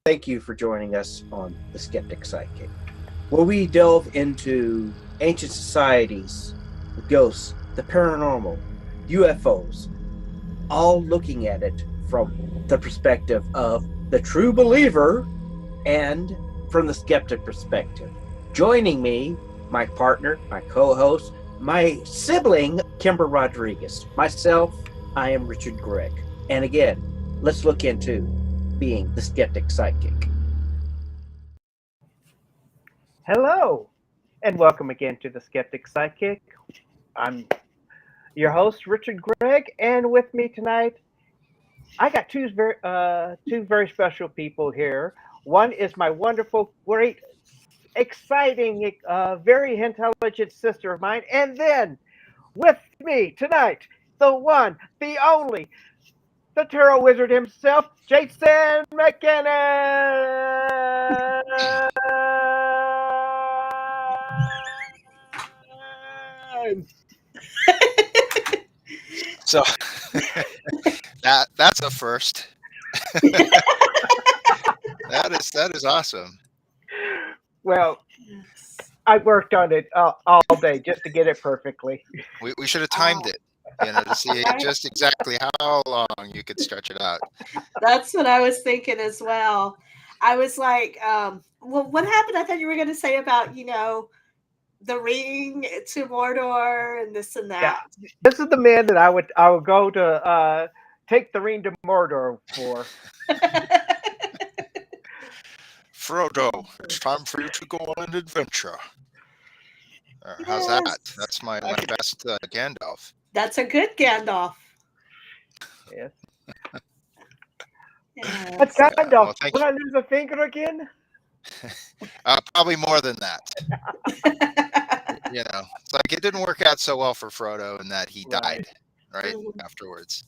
Thank you for joining us on The Skeptic Sidekick, where we delve into ancient societies, ghosts, the paranormal, UFOs, all looking at it from the perspective of the true believer and from the skeptic perspective. Joining me, my partner, my co-host, my sibling, Kimber Rodriguez. Myself, I am Richard Gregg. And again, let's look into being the skeptic sidekick. Hello, and welcome again to the Skeptic Sidekick. I'm your host, Richard Gregg, and with me tonight, I got two very special people here. One is my wonderful, great, exciting, very intelligent sister of mine, and then with me tonight, the one, the only, the tarot wizard himself, Jason McKean. So that's a first. That is awesome. Well, I worked on it all day just to get it perfectly. We should have timed it, to see Right? just exactly how long you could stretch it out. That's what I was thinking as well. I was like, well, what happened? I thought you were going to say about, the ring to Mordor and this and Yeah, that. this is the man that I would go to take the ring to Mordor for. Frodo, it's time for you to go on an adventure. How's that? Yes. That's my best Gandalf. That's a good Gandalf. Yes. But Yes. Gandalf, Well, thank will I lose a finger again? Probably more than that. It's like it didn't work out so well for Frodo in that he Right. died right Mhm. afterwards.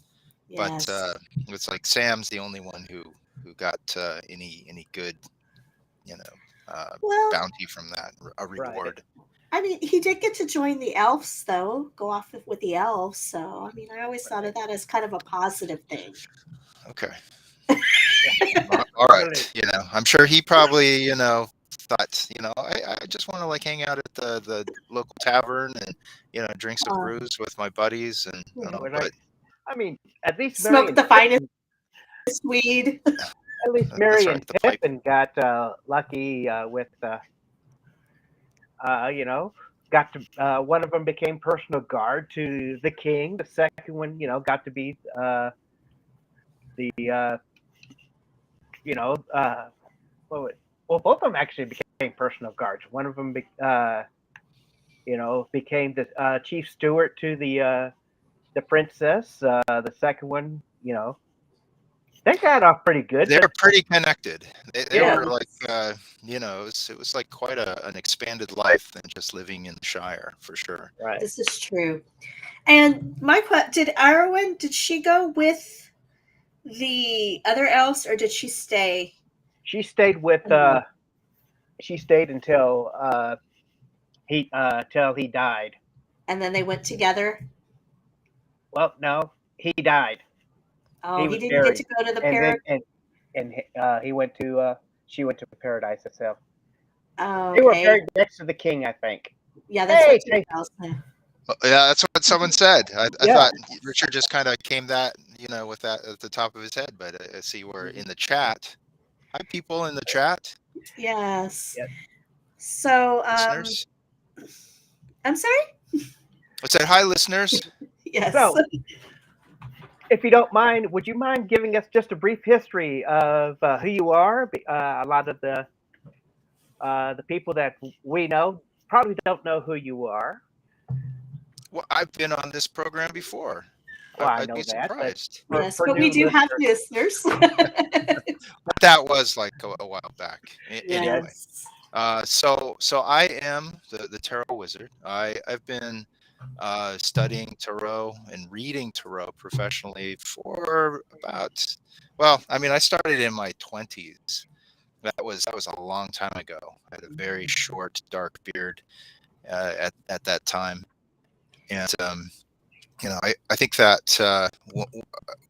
Yes. But it's like Sam's the only one who got any good Well, bounty from that, a Right. reward. I mean, he did get to join the elves, though, go off with the elves. So, I mean, I always thought of that as kind of a positive thing. Okay. All right. Really. I'm sure he probably thought I just want to like hang out at the local tavern and drink some Uh, brews with my buddies and Right. but I mean, at least Smoke the finest weed. Mary that's right, and the pipe. Pippin got lucky with got to one of them became personal guard to the king. The second one, got to be the you know what was, well, both of them actually became personal guards. One of them became the chief steward to the princess. The second one, they got off pretty good. They're But pretty connected. They Yeah. were like it was like quite an expanded life than just living in the Shire for sure. right. This is true. And my question, did Arwen, did she go with the other elves or did she stay? She stayed with she stayed until till he died. And then they went together? Well, no, he died. Oh, He he was didn't get buried, to go to the and parent. then he went to she went to paradise itself. Oh, They were okay. buried next to the king, I think. Yeah, that's Hey, what hey, else. Yeah, that's what someone said. I Yeah. thought Richard just kind of came that with that at the top of his head, but I see we're in the chat. Hi, people in the chat, Yes. Yes. So, listeners. I'm sorry? I said hi, listeners. Yes. So, if you don't mind, would you mind giving us just a brief history of who you are? A lot of the people that we know probably don't know who you are. Well, I've been on this program before. Well, I I'd know be that, but surprised. Yes, for but we new do have listeners, listeners. But that was like a while back. Anyway, Yes. so I am the tarot wizard. I've been studying tarot and reading tarot professionally for about, well, I mean, I started in my 20s. That was a long time ago. I had a very short, dark beard at that time, and I think that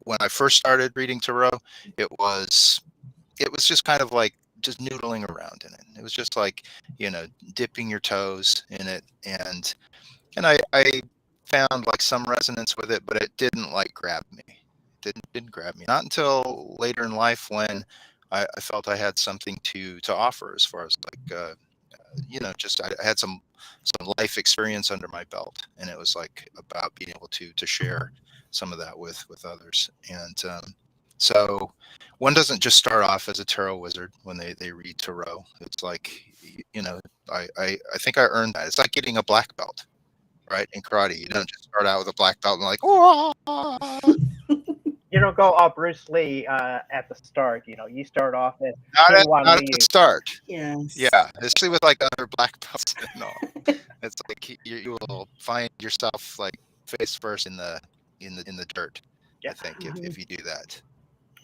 when I first started reading tarot, it was it was just kind of like just noodling around in it. It was just like, dipping your toes in it, and I found like some resonance with it, but it didn't like grab me. Didn't grab me. Not until later in life when I felt I had something to offer as far as like just I had some life experience under my belt, and it was like about being able to share some of that with others. And so one doesn't just start off as a tarot wizard when they read tarot. It's like, I think I earned that. It's like getting a black belt, right, in karate. You don't just start out with a black belt and like, oh. You don't go all Bruce Lee at the start. You start off as Not at the Liu. start. Yes. Yeah, especially with like other black belts and all. It's like you will find yourself like face first in the dirt. Yeah. I think if you do that.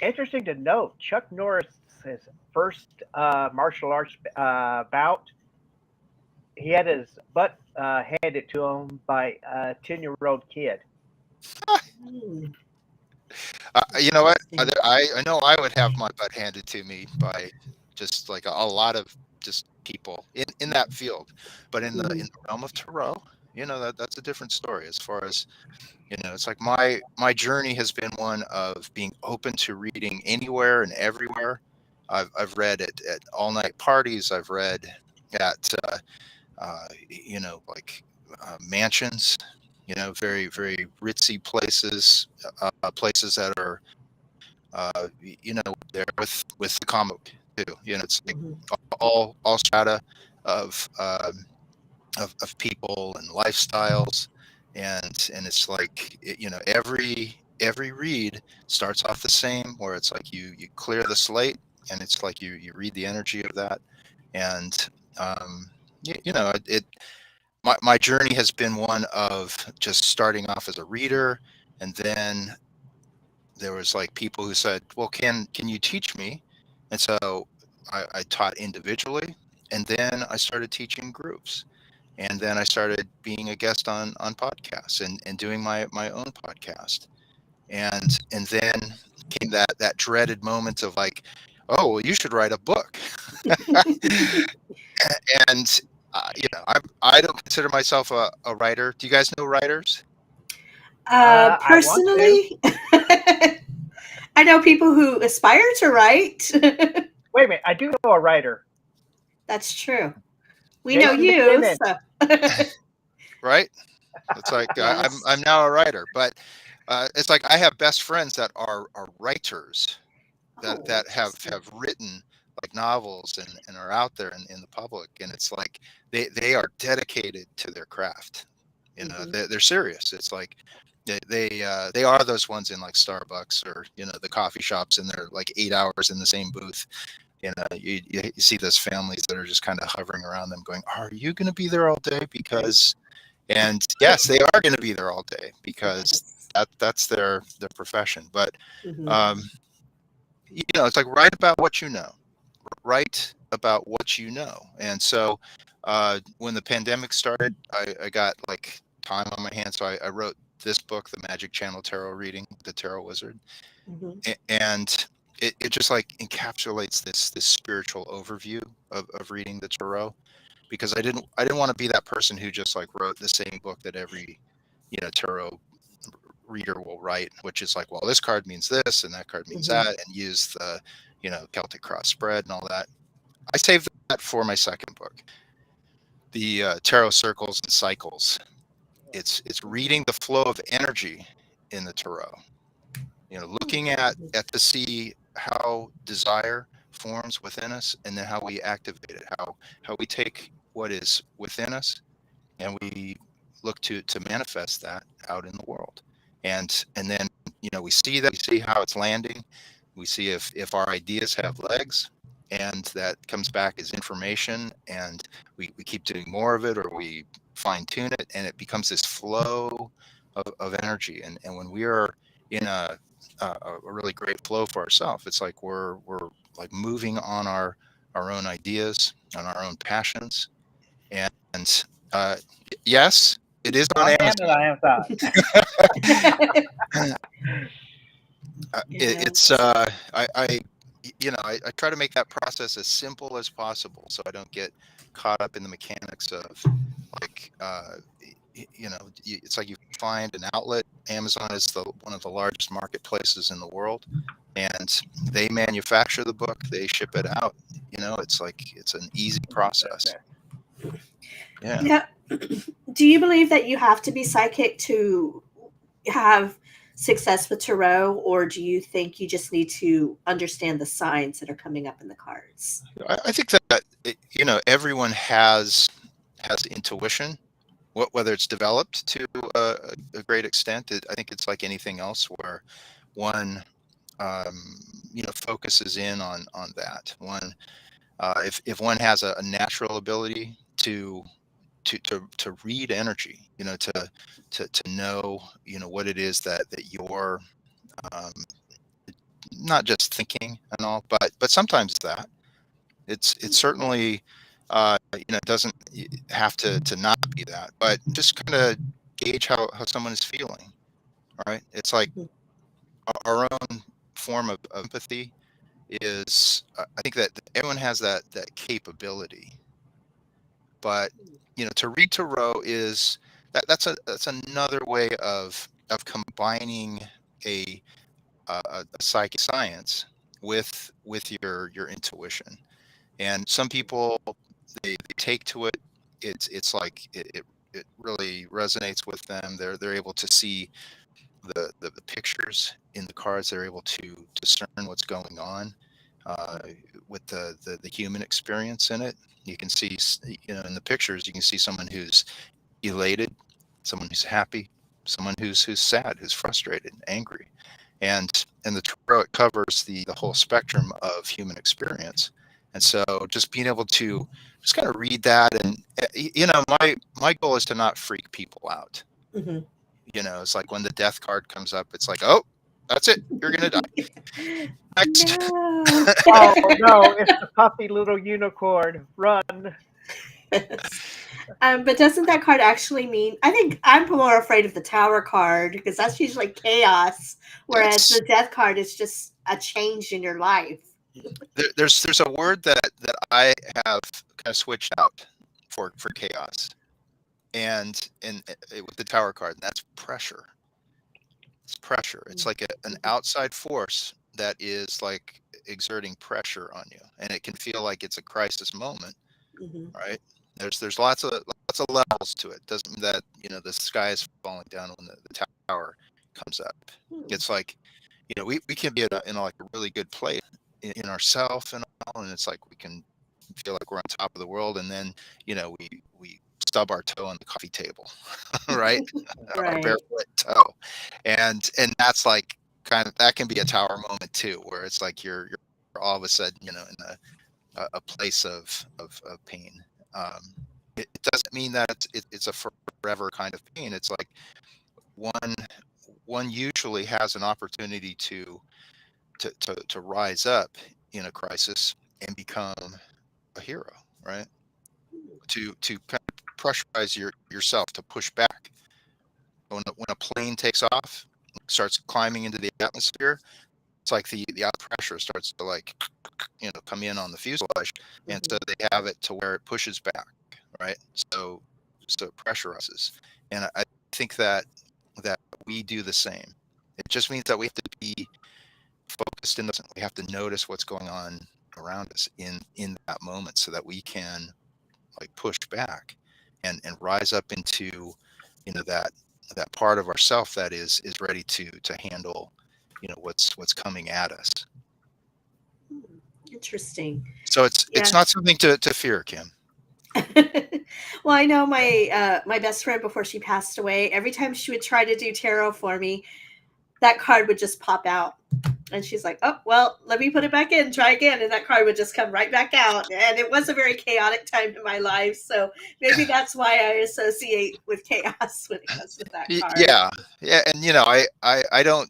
Interesting to note, Chuck Norris's first martial arts bout, he had his butt handed to him by a 10-year-old kid. Hmm. You know what? Interesting. I know I would have my butt handed to me by just like a lot of just people in that field, but in the realm of tarot, that's a different story. As far as it's like my journey has been one of being open to reading anywhere and everywhere. I've read at all night parties. I've read at like mansions, very very ritzy places, places that are there with the comic too. It's like Mhm. all strata of of people and lifestyles, and it's like every read starts off the same, where it's like you clear the slate, and it's like you read the energy of that, and it my journey has been one of just starting off as a reader, and then there was like people who said, well, can you teach me? And so I taught individually, and then I started teaching groups, and then I started being a guest on podcasts, and doing my own podcast, and then came that dreaded moment of like, oh, well, you should write a book. And I don't consider myself a writer. Do you guys know writers? I want to. Personally, I know people who aspire to write. Wait a minute. I do know a writer. That's true. We know Jason you. McKinnon. So. Right? It's like Yes. I'm now a writer, but it's like I have best friends that are writers Oh, that interesting. have written like novels, and are out there in the public, and it's like they are dedicated to their craft. Hmm. They're serious. It's like they are those ones in like Starbucks, or the coffee shops, and they're like 8 hours in the same booth. You see those families that are just kind of hovering around them going, are you going to be there all day? Because and yes, they are going to be there all day, because Yes. that's their profession. But Hmm. um it's like, write about what you know. Write about what you know. And so when the pandemic started, I got like time on my hands, so I wrote this book, The Magic Channel Tarot Reading, The Tarot Wizard. Hmm. And it just like encapsulates this spiritual overview of reading the tarot, because I didn't want to be that person who just like wrote the same book that every tarot reader will write, which is like, well, this card means this and that card means Hmm. that, and use the Celtic cross spread and all that. I saved that for my second book, the Tarot Circles and Cycles. It's reading the flow of energy in the tarot, looking at to see how desire forms within us, and then how we activate it, how we take what is within us, and we look to manifest that out in the world. And then we see that, we see how it's landing, we see if our ideas have legs, and that comes back as information, and we keep doing more of it, or we fine tune it, and it becomes this flow of energy. And when we are in a really great flow for ourselves, it's like we're like moving on our own ideas, on our own passions. And yes, it is on On Amazon. Amazon. It's Yes. I I try to make that process as simple as possible, so I don't get caught up in the mechanics of like it's like you find an outlet. Amazon is one of the largest marketplaces in the world, and they manufacture the book, they ship it out. It's like it's an easy process. Yeah. Now, do you believe that you have to be psychic to have success with tarot, or do you think you just need to understand the signs that are coming up in the cards? I think that everyone has intuition, whether it's developed to a great extent. I think it's like anything else where one focuses in on that one. If one has a natural ability to read energy, to know what it is that you're um, not just thinking and all, but sometimes that it's certainly doesn't have to not be that, but just kind of gauge how someone is feeling. Right? It's like Mhm. our own form of empathy is I think that everyone has that capability, but to read tarot is that's another way of combining a a psychic science with your intuition. And some people they take to it. It's like it really resonates with them. They're able to see the pictures in the cards. They're able to discern what's going on uh, with the human experience in it. You can see, in the pictures, you can see someone who's elated, someone who's happy, someone who's sad, who's frustrated, angry, and the tarot covers the whole spectrum of human experience. And so, just being able to just kind of read that, and my goal is to not freak people out. Mhm. It's like when the death card comes up, it's like, oh, that's it, you're gonna die. Next. No. Oh no, it's the puffy little unicorn. Run. But doesn't that card actually mean? I think I'm more afraid of the Tower card because that's usually chaos, whereas It's the Death card is just a change in your life. there's a word that I have kind of switched out for chaos, and with the Tower card, and that's pressure. It's pressure. It's like an outside force that is like exerting pressure on you, and it can feel like it's a crisis moment, Mhm. right? There's lots of levels to it. Doesn't mean that the sky is falling down when the tower comes up. Hmm. It's like we can be in like a really good place in ourself and all, and it's like we can feel like we're on top of the world, and then we stub our toe on the coffee table, right? Our Right. barefoot toe, and that's like kind of that can be a tower moment too, where it's like you're all of a sudden in a place of pain. Um, it doesn't mean that it's a forever kind of pain. It's like one one usually has an opportunity to rise up in a crisis and become a hero, right? To kind of pressurize yourself to push back. When a plane takes off, starts climbing into the atmosphere, it's like the out pressure starts to like come in on the fuselage, and Mhm. so they have it to where it pushes back, right? So it pressurizes, and I think that we do the same. It just means that we have to be focused in the we have to notice what's going on around us in that moment so that we can like push back and rise up into that part of ourself that is ready to handle what's coming at us. Hmm. Interesting. So it's Yeah. not something to fear, Kim. Well, I know my best friend before she passed away. Every time she would try to do tarot for me, that card would just pop out. And she's like, oh, well, let me put it back in, try again. And that card would just come right back out. And it was a very chaotic time in my life. So maybe that's why I associate with chaos when it comes with that card. Yeah, and I don't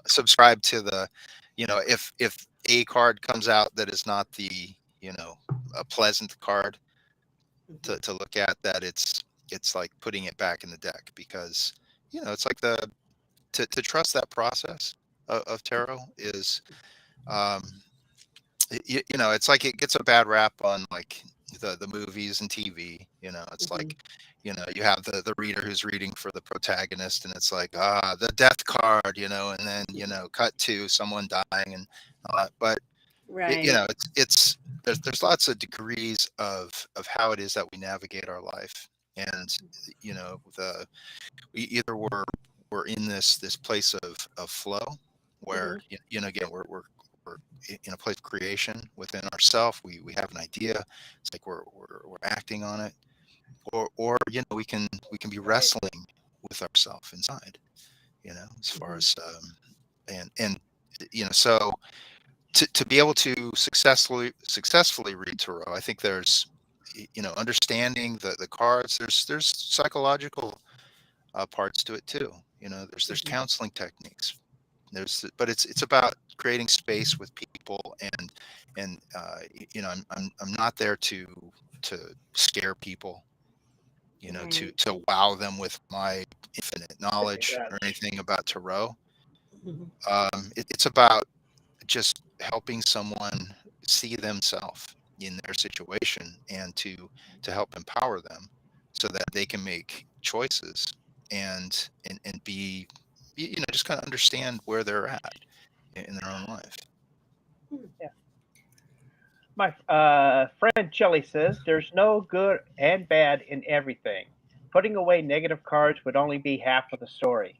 subscribe to the if a card comes out that is not the a pleasant card Mhm. to look at, that it's like putting it back in the deck, because it's like to trust that process of tarot is um, you know, it's like it gets a bad rap on like the movies and TV. You know, it's Mhm. like, you know, you have the reader who's reading for the protagonist, and it's like, ah, the death card, you know, and then, you know, cut to someone dying and all that. But you Right. know, it's there's lots of degrees of how it is that we navigate our life, and you know, either we're in this place of flow where, Mhm. you know, again, we're in a place of creation within ourselves. We have an idea. It's like we're acting on it, or you know, we can be Right. wrestling with ourselves inside, you know, as far Mhm. as and you know, so to be able to successfully read tarot, I think there's, you know, understanding the cards. There's psychological parts to it too. You know, there's Mhm. counseling techniques. But it's about creating space with people, and you know, I'm not there to scare people. You know, Right. to wow them with my infinite knowledge or Exactly. anything about tarot. Mhm. It's about just helping someone see themselves in their situation, and to help empower them so that they can make choices, and be, you know, just kind of understand where they're at in their own life. Hmm. Yeah. My friend Shelley says there's no good and bad in everything. Putting away negative cards would only be half of the story.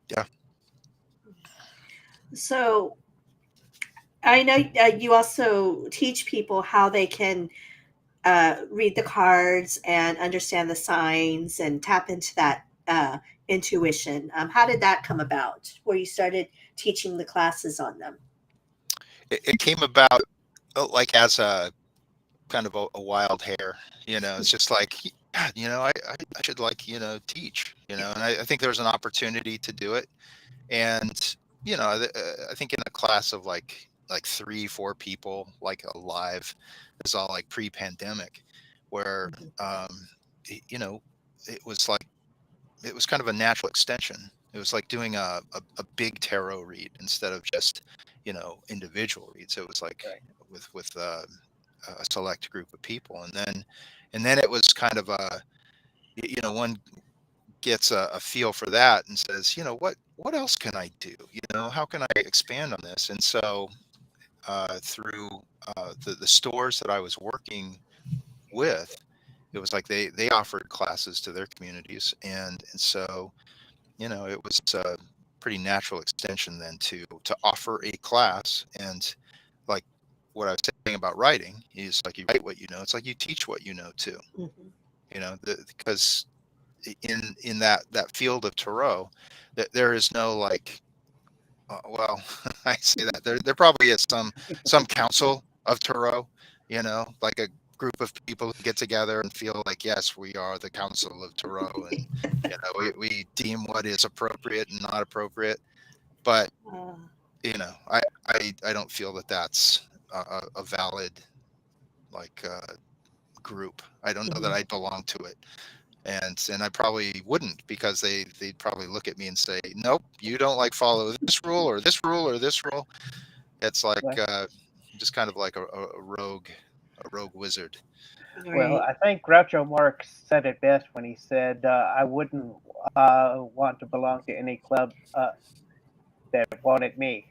Yeah. So I know you also teach people how they can read the cards and understand the signs and tap into that intuition. How did that come about? Where you started teaching the classes on them? It came about, like, as a kind of a wild hair. You know, it's just like, "Yeah, you know, I should, like, you know, teach, you know," and I think there's an opportunity to do it. And you know, I think in a class of like 3 4 people, like alive, is all like pre-pandemic, where Mhm. um you know, it was like, it was kind of a natural extension. It was like doing a big tarot read instead of just, you know, individual reads. It was like Right. with a select group of people, and then it was kind of you know, one gets a feel for that and says, you know, what else can I do? You know, how can I expand on this? And so through the stores that I was working with, it was like they offered classes to their communities, and so, you know, it was a pretty natural extension then to offer a class. And like what I was saying about writing is, like, you write what you know. It's like you teach what you know too. Mhm. You know, because in that field of tarot, that there is no like, well, I say that there probably is some council of tarot, you know, like a group of people who get together and feel like, yes, we are the council of tarot, and you know, we deem what is appropriate and not appropriate. But Uh, you know, I don't feel that that's a valid, like, group. I don't know that mhm. I belong to it. And I probably wouldn't, because they'd probably look at me and say, nope, you don't like follow this rule or this rule or this rule. It's like, Well, just kind of like a rogue wizard. well, Right. I think Groucho Marx said it best when he said, "I wouldn't want to belong to any club that wanted me."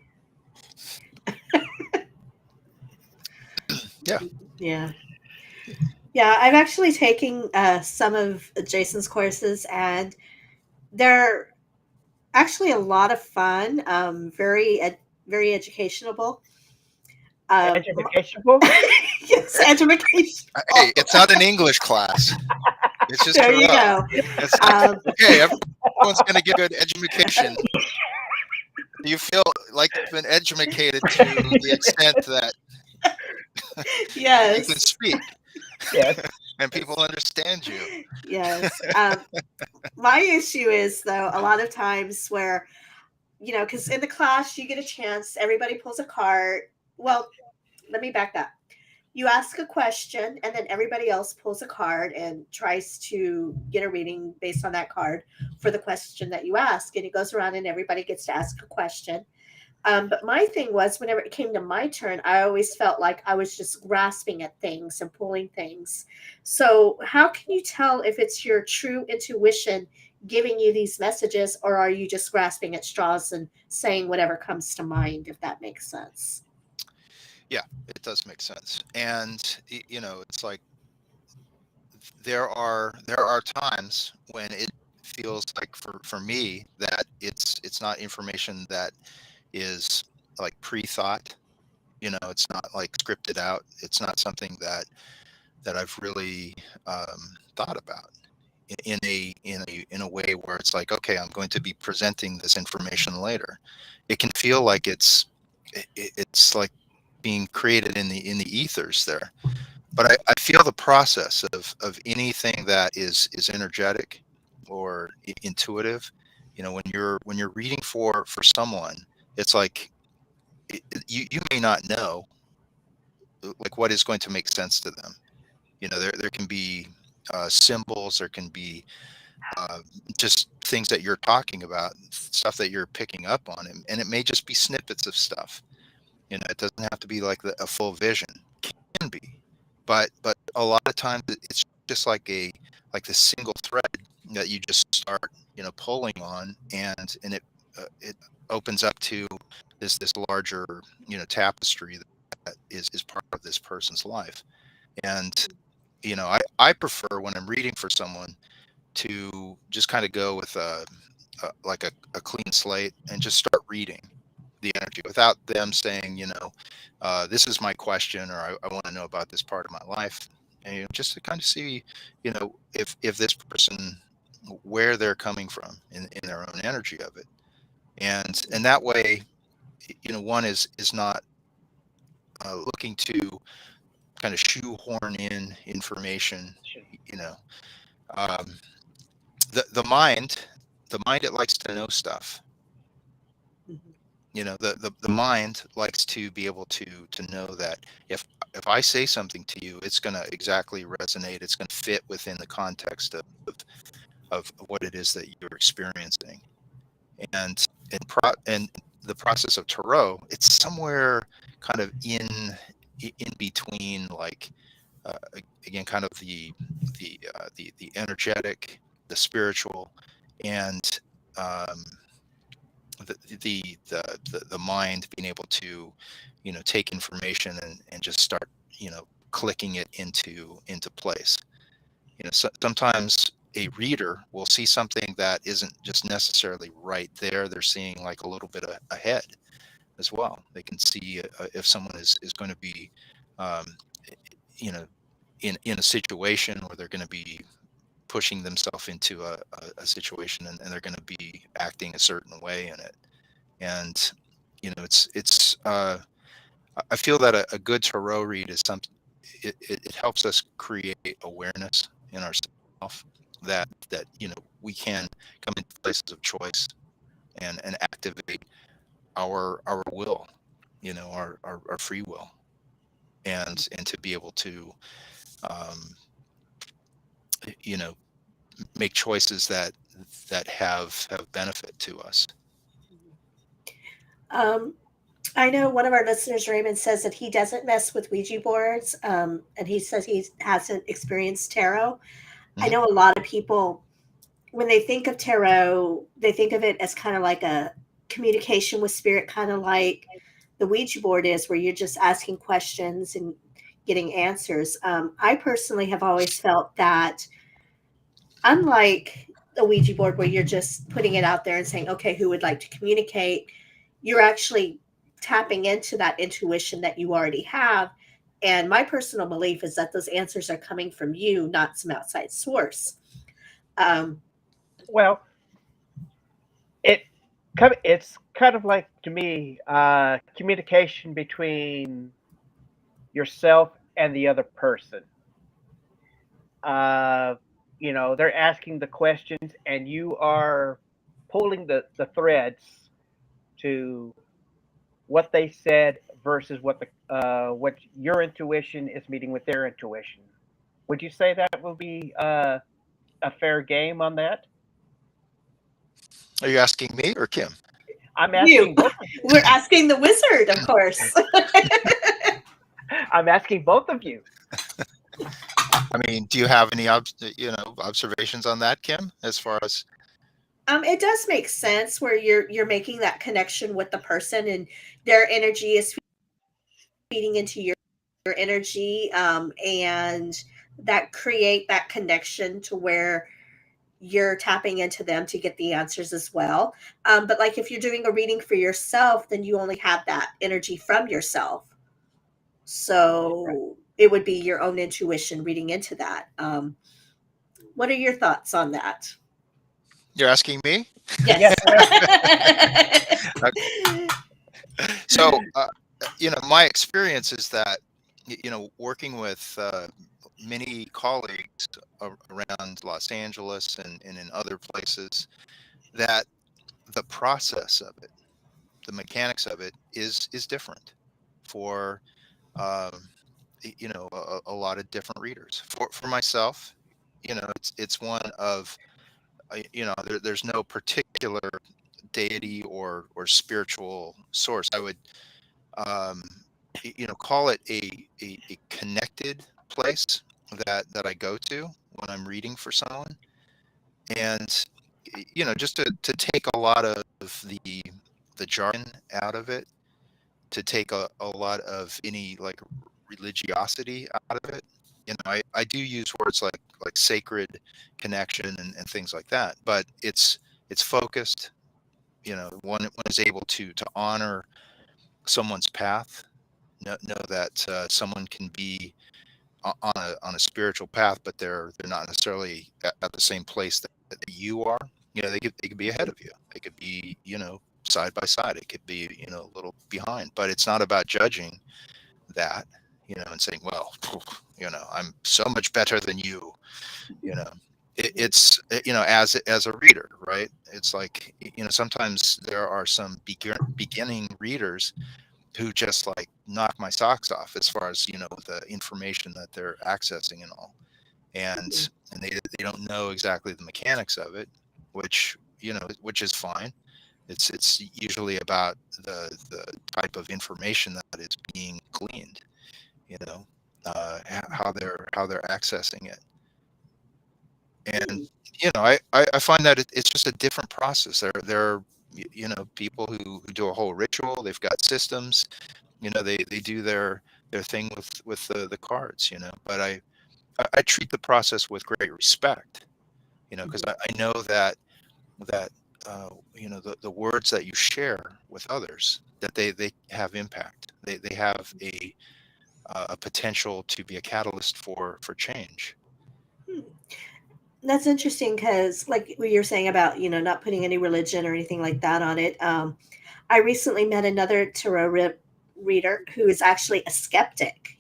Yeah. Yeah. Yeah. I'm actually taking some of Jason's courses, and they're actually a lot of fun. Very educational. M- Educational. yes, Hey, educational. it's not an English class. It's just There you tarot. go. It's like, Um, okay, everyone's going to get good education. You feel like you've been educated to the extent that you can yes, speak Yes. and people understand you. yes. My issue is, though, a lot of times where, because in the class you get a chance, everybody pulls a card. Well, let me back up. You ask a question, and then everybody else pulls a card and tries to get a reading based on that card for the question that you ask. And it goes around, and everybody gets to ask a question. But my thing was, whenever it came to my turn, I always felt like I was just grasping at things and pulling things. So, how can you tell if it's your true intuition giving you these messages, or are you just grasping at straws and saying whatever comes to mind, if that makes sense? Yeah, it does make sense. And it's like there are times when it feels like for me that it's not information that is like pre-thought. It's not like scripted out. It's not something that I've really thought about in a way where it's like, okay, I'm going to be presenting this information later. It can feel like it's like being created in the ethers there. But I feel the process of anything that is energetic or intuitive. When you're reading for someone, it's like you may not know like what is going to make sense to them. There can be symbols, there can be uh, just things that you're talking about, stuff that you're picking up on, and it may just be snippets of stuff. It doesn't have to be like a full vision. Can be, but a lot of times it's just like the single thread that you just start pulling on, and it opens up to this larger tapestry that is part of this person's life. And I prefer when I'm reading for someone to just kind of go with a clean slate and just start reading the energy without them saying, this is my question, or I want to know about this part of my life. And just to kind of see, if this person, where they're coming from in their own energy of it. And that way, one is not looking to kind of shoehorn in information, you know. Um, the mind it likes to know stuff. Mhm. The mind likes to be able to know that if I say something to you, it's going to exactly resonate, it's going to fit within the context of what it is that you're experiencing. And the process of tarot, it's somewhere kind of in between, like again, kind of the energetic, the spiritual, and um, the mind being able to take information and just start clicking it into place. Sometimes a reader will see something that isn't just necessarily right there. They're seeing like a little bit ahead as well. They can see if someone is going to be um, you know in a situation where they're going to be pushing themselves into a situation, and they're going to be acting a certain way in it. And it's I feel that a good tarot read is something. It helps us create awareness in ourselves that we can come into places of choice and activate our will, our free will, and to be able to um, you know make choices that have benefit to us. Um, I know one of our listeners, Raymond, says that he doesn't mess with Ouija boards, and he says he hasn't experienced tarot. I Hmm. know a lot of people, when they think of tarot, they think of it as kind of like a communication with spirit, kind of like the Ouija board is, where you're just asking questions and getting answers. I personally have always felt that, unlike a Ouija board where you're just putting it out there and saying, okay, who would like to communicate, you're actually tapping into that intuition that you already have. And my personal belief is that those answers are coming from you, not some outside source. Um, Well, it's kind of like, to me, communication between yourself and the other person. Uh, they're asking the questions, and you are pulling the threads to what they said versus what your intuition is meeting with their intuition. Would you say that will be a fair game on that? Are you asking me or Kim? I'm You. asking both. We're asking the wizard, of course. I'm asking both of you. I mean, do you have any observations on that, Kim, as far as? It does make sense where you're making that connection with the person, and their energy is feeding into your energy, and that create that connection to where you're tapping into them to get the answers as well. But like if you're doing a reading for yourself, then you only have that energy from yourself. So it would be your own intuition reading into that. What are your thoughts on that? You're asking me? Yes. So, my experience is that, working with many colleagues around Los Angeles and in other places, that the process of it, the mechanics of it is different for, um, a lot of different readers. For myself, it's one of, there's no particular deity or spiritual source. I would, um, call it a connected place that I go to when I'm reading for someone, and just to take a lot of the jargon out of it, to take a lot of any like religiosity out of it. I do use words like sacred connection and things like that, but it's focused. One is able to honor someone's path, know that someone can be on a spiritual path, but they're not necessarily at the same place that you are. They could be ahead of you. They could be side by side. It could be a little behind. But it's not about judging that, and saying, well, I'm so much better than you. You know, it's as a reader, right? It's like sometimes there are some beginning readers who just like knock my socks off as far as the information that they're accessing and all, and they don't know exactly the mechanics of it, which is fine. It's usually about the type of information that is being gleaned, you know how they're accessing it. And I find that it's just a different process. There are people who do a whole ritual. They've got systems. They do their thing with the cards. But I treat the process with great respect. Because I know that the words that you share with others, that they have impact. They have a potential to be a catalyst for change. That's interesting because, like what you're saying about, not putting any religion or anything like that on it. I recently met another reader who is actually a skeptic.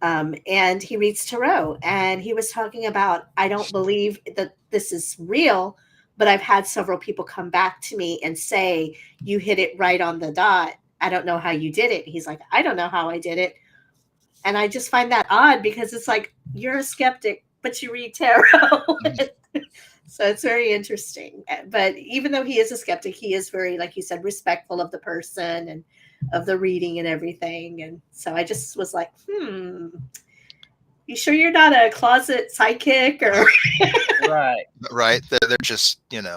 And he reads tarot, and he was talking about, I don't believe that this is real, but I've had several people come back to me and say, you hit it right on the dot. I don't know how you did it. He's like, I don't know how I did it. And I just find that odd because it's like, you're a skeptic, but you read tarot. So it's very interesting. But even though he is a skeptic, he is very, like you said, respectful of the person and of the reading and everything. And so I just was like, you sure you're not a closet psychic or Right. Right. They're just they're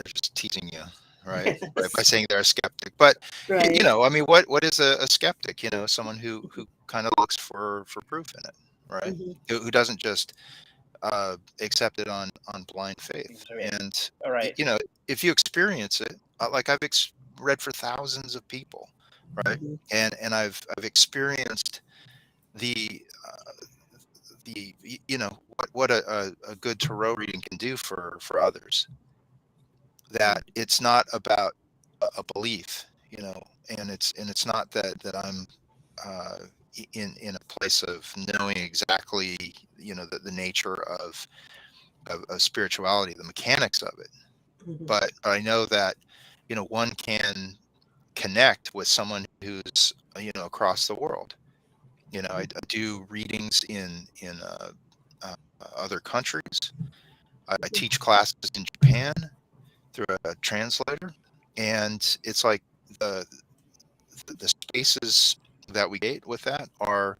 just teasing you, right? By saying they're a skeptic. But right. I mean, what is a skeptic? Someone who kind of looks for proof in it, right? Mhm. Who doesn't just accept it on blind faith. Right. And All right. if you experience it, like I've read for thousands of people, right? Mhm. And I've experienced the what a good tarot reading can do for others. That it's not about a belief, and it's not that I'm uh, in a place of knowing exactly the nature of spirituality, the mechanics of it. Mhm. But I know that one can connect with someone who's across the world. I do readings in other countries. I teach classes in Japan through a translator, and it's like the spaces that we get with that are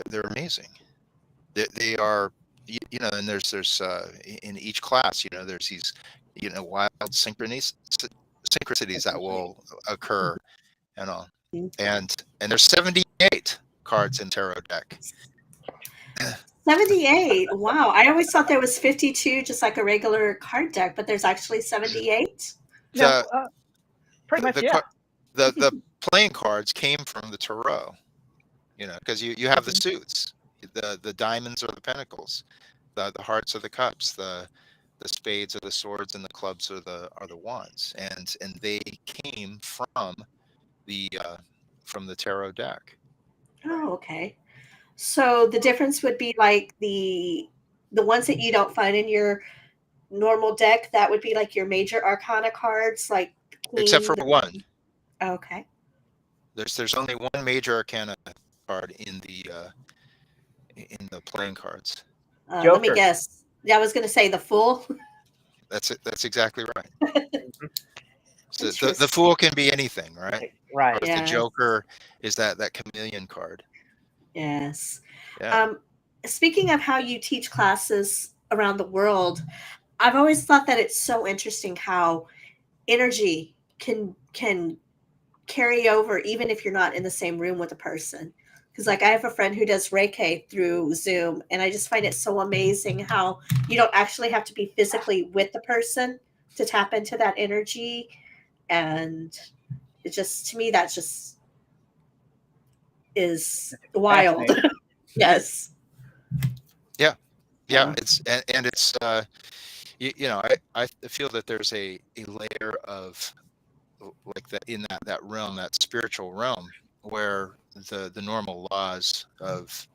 they're amazing. They are, you know, and there's in each class, you know, there's these, you know, wild synchronicities that will occur and all. And there's 78 cards in tarot deck. 78. Wow. I always thought there was 52, just like a regular card deck, but there's actually 78. No, The pretty much, the yeah. car- the playing cards came from the tarot, you know, because you have the suits, the diamonds or the pentacles, the hearts are the cups, the spades are the swords, and the clubs are the wands, and they came the from the tarot deck. Oh, okay. So the difference would be like the ones that you don't find in your normal deck, that would be like your major arcana cards, like Except Queen. for one. Okay. There's only one major arcana card in the playing cards. Let me Joker. guess. Yeah, I was going to say the Fool. That's it. That's exactly right. So the Interesting. Fool can be anything, right? Right. Of course, the Yes. Joker is that chameleon card. Yes. Yeah. Speaking of how you teach classes around the world, I've always thought that it's so interesting how energy can carry over even if you're not in the same room with a person. Because like I have a friend who does Reiki through Zoom, and I just find it so amazing how you don't actually have to be physically with the person to tap into that energy. And it just, to me, that just is wild. Yes. Yeah, it's and it's you know, I feel that there's a layer of like that in that realm, that spiritual realm, where the normal laws of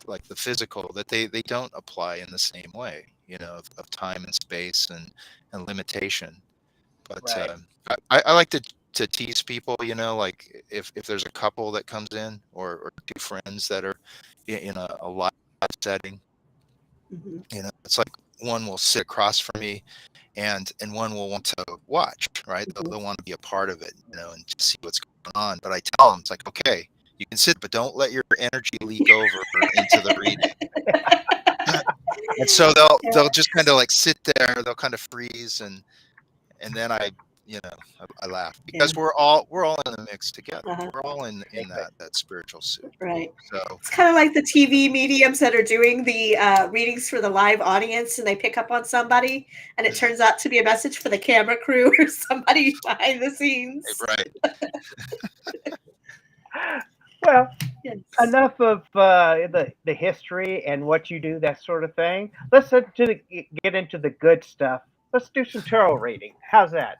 like the physical, that they don't apply in the same way, you know, of time and space and limitation. But Right. I like to tease people, you know, like if there's a couple that comes in, or two friends that are in a live setting, Mhm. you know, it's like one will sit across from me, and one will want to watch, right? They'll want to be a part of it, you know, and just see what's going on. But I tell them, it's like, okay, you can sit, but don't let your energy leak over into the reading. And so they'll just kind of like sit there, they'll kind of freeze, and then I laugh, because Yeah. we're all in the mix together. Uh-huh. We're all in that spiritual suit. Right. So It's kind of like the TV mediums that are doing the readings for the live audience, and they pick up on somebody, and it turns out to be a message for the camera crew or somebody behind the scenes. right. Well, Yes. enough of the history and what you do, that sort of thing. Let's get into the good stuff. Let's do some tarot reading. How's that?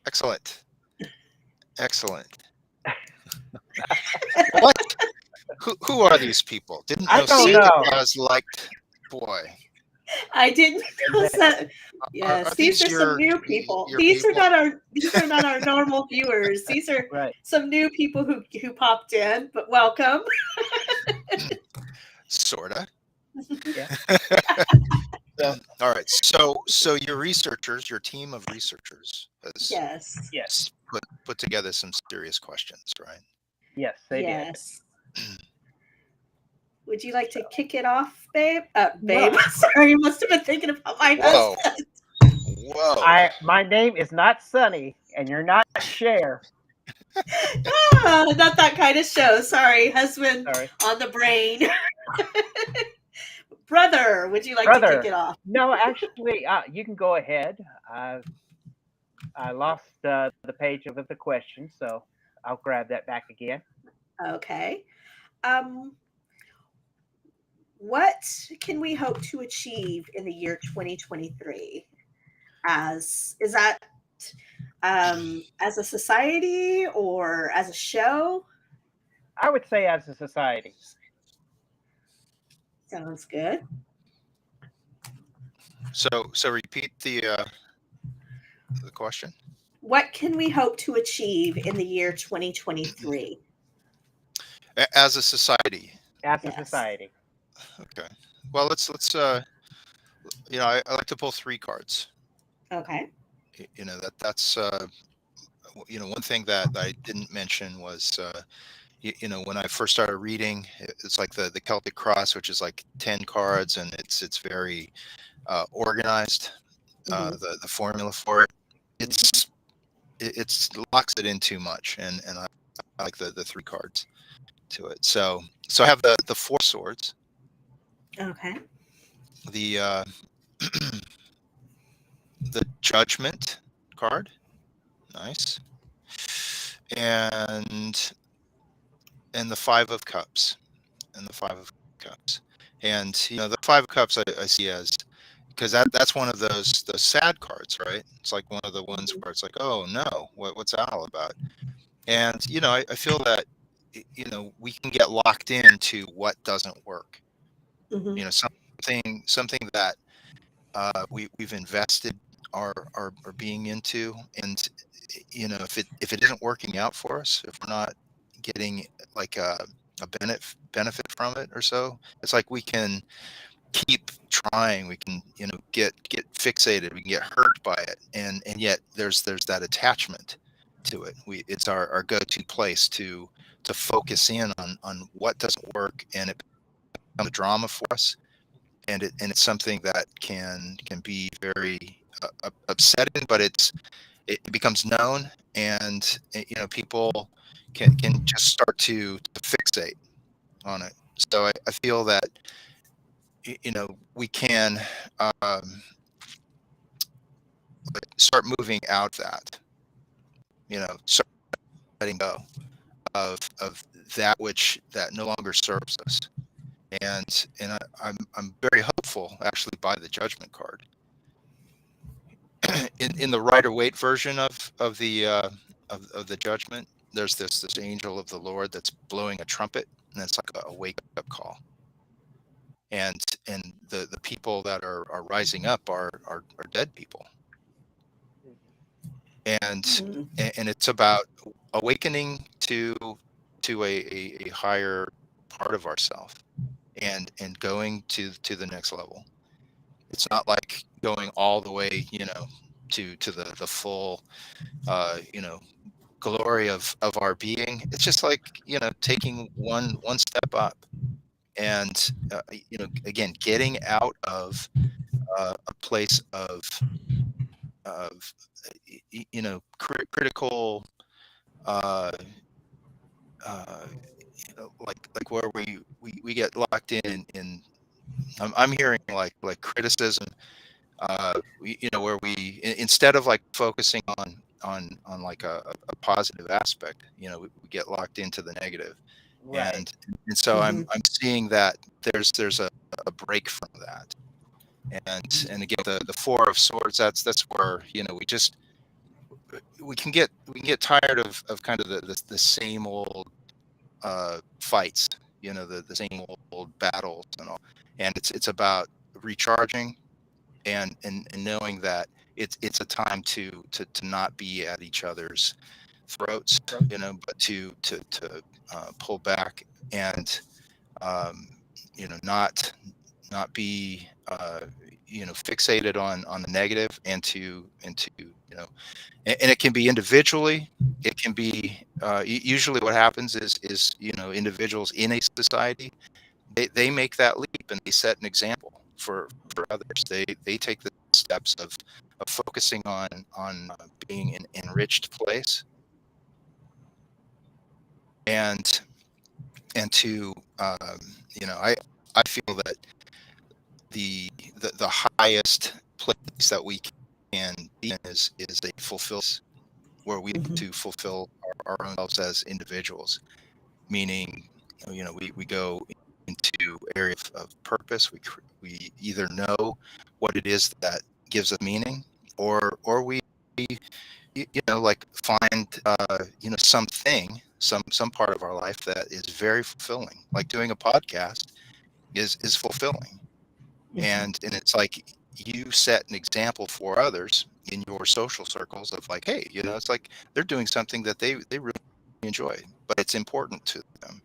Excellent. What? Who are these people? Didn't I know don't Santa know. Claus liked boy. I didn't know that. Are Yes, these are some new people. your These are people? not our normal viewers. These are Right. some new people who popped in, but welcome. Sorta. Yeah. All right. So your researchers, your team of researchers, has Yes. Yes. put together some serious questions, right? Yes, they did. Yes. Would you like to kick it off, babe? No. Babe. Sorry, you must have been thinking about my Whoa. husband. Whoa. My name is not Sunny, and you're not Cher. Not that kind of show. Sorry, husband Sorry, on the brain. Brother, would you like to kick brother. it off? No, actually, you can go ahead. I lost the page with the question, so I'll grab that back again. Okay. What can we hope to achieve in the year 2023? Is that as a society or as a show? I would say as a society. Sounds good. So repeat the question. What can we hope to achieve in the year 2023? As a society. As a Yes. society. Okay. Well, let's you know, I like to pull 3 cards. Okay. That's one thing that I didn't mention was when I first started reading, it's like the Celtic Cross, which is like 10 cards, and it's very organized. Hmm. The formula for it, Mhm. it's locks it in too much, and I like the three cards to it. So I have the four swords, Okay. the the judgment card, nice, and the five of cups, and the five of cups, and the five of cups I see as, because that's one of those sad cards, right? It's like one of the ones Hmm. where it's like, oh no, what's that all about? And I feel that we can get locked into what doesn't work. Hmm. Something that we've invested our being into, and if it isn't working out for us, if we're not getting like a benefit from it or so, it's like we can keep trying, we can get fixated, we can get hurt by it, and yet there's that attachment to it. It's our go-to place to focus in on what doesn't work, and it becomes a drama for us, and it's something that can be very upsetting, but it becomes known, and people can just start to fixate on it. So I feel that we can um, start moving out that, start letting go of that which that no longer serves us. And I'm very hopeful actually by the judgment card. In the Rider Waite version of the judgment, there's this angel of the Lord that's blowing a trumpet, and it's like a wake up call. And the people that are rising up are dead people, and Hmm. and it's about awakening to a higher part of ourself, and going to the next level. It's not like going all the way, to the full glory of our being. It's just like, taking one step up, and again, getting out of a place of critical, uh, uh, like where we get locked in. I'm hearing like criticism, where instead of like focusing on like a positive aspect, we get locked into the negative. Right. And so Hmm. I'm seeing that there's a break from that. And again, the four of swords, that's where we can get tired of kind of the same old fights, the same old battles and all. And it's about recharging, and knowing that it's a time to not be at each other's throats, but to pull back, and um, not be fixated on the negative, and to and it can be individually. It can be usually what happens is individuals in a society, they make that leap, and they set an example for others. They take the steps of focusing on being an enriched place, and to I feel that the highest place that we can be in is a fulfilled, where we get Hmm. to fulfill our own selves as individuals, meaning we go into area of purpose. We either know what it is that gives us meaning, or we like find some part of our life that is very fulfilling, like doing a podcast is fulfilling. Hmm. And it's like you set an example for others in your social circles of like, hey, it's like they're doing something that they really enjoy, but it's important to them.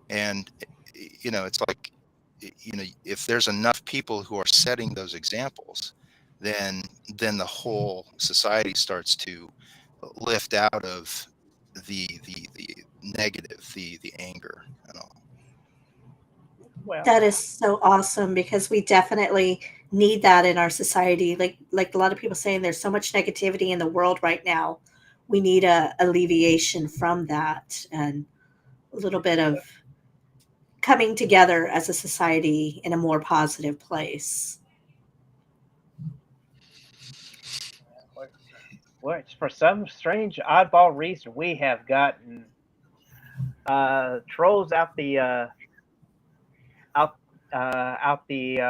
And it's like if there's enough people who are setting those examples, then the whole society starts to lift out of the negative, the anger and all. Well, That is so awesome because we definitely need that in our society. Like a lot of people saying, there's so much negativity in the world right now. We need a alleviation from that and a little bit of coming together as a society in a more positive place. for some strange oddball reason, we have gotten trolls out out the.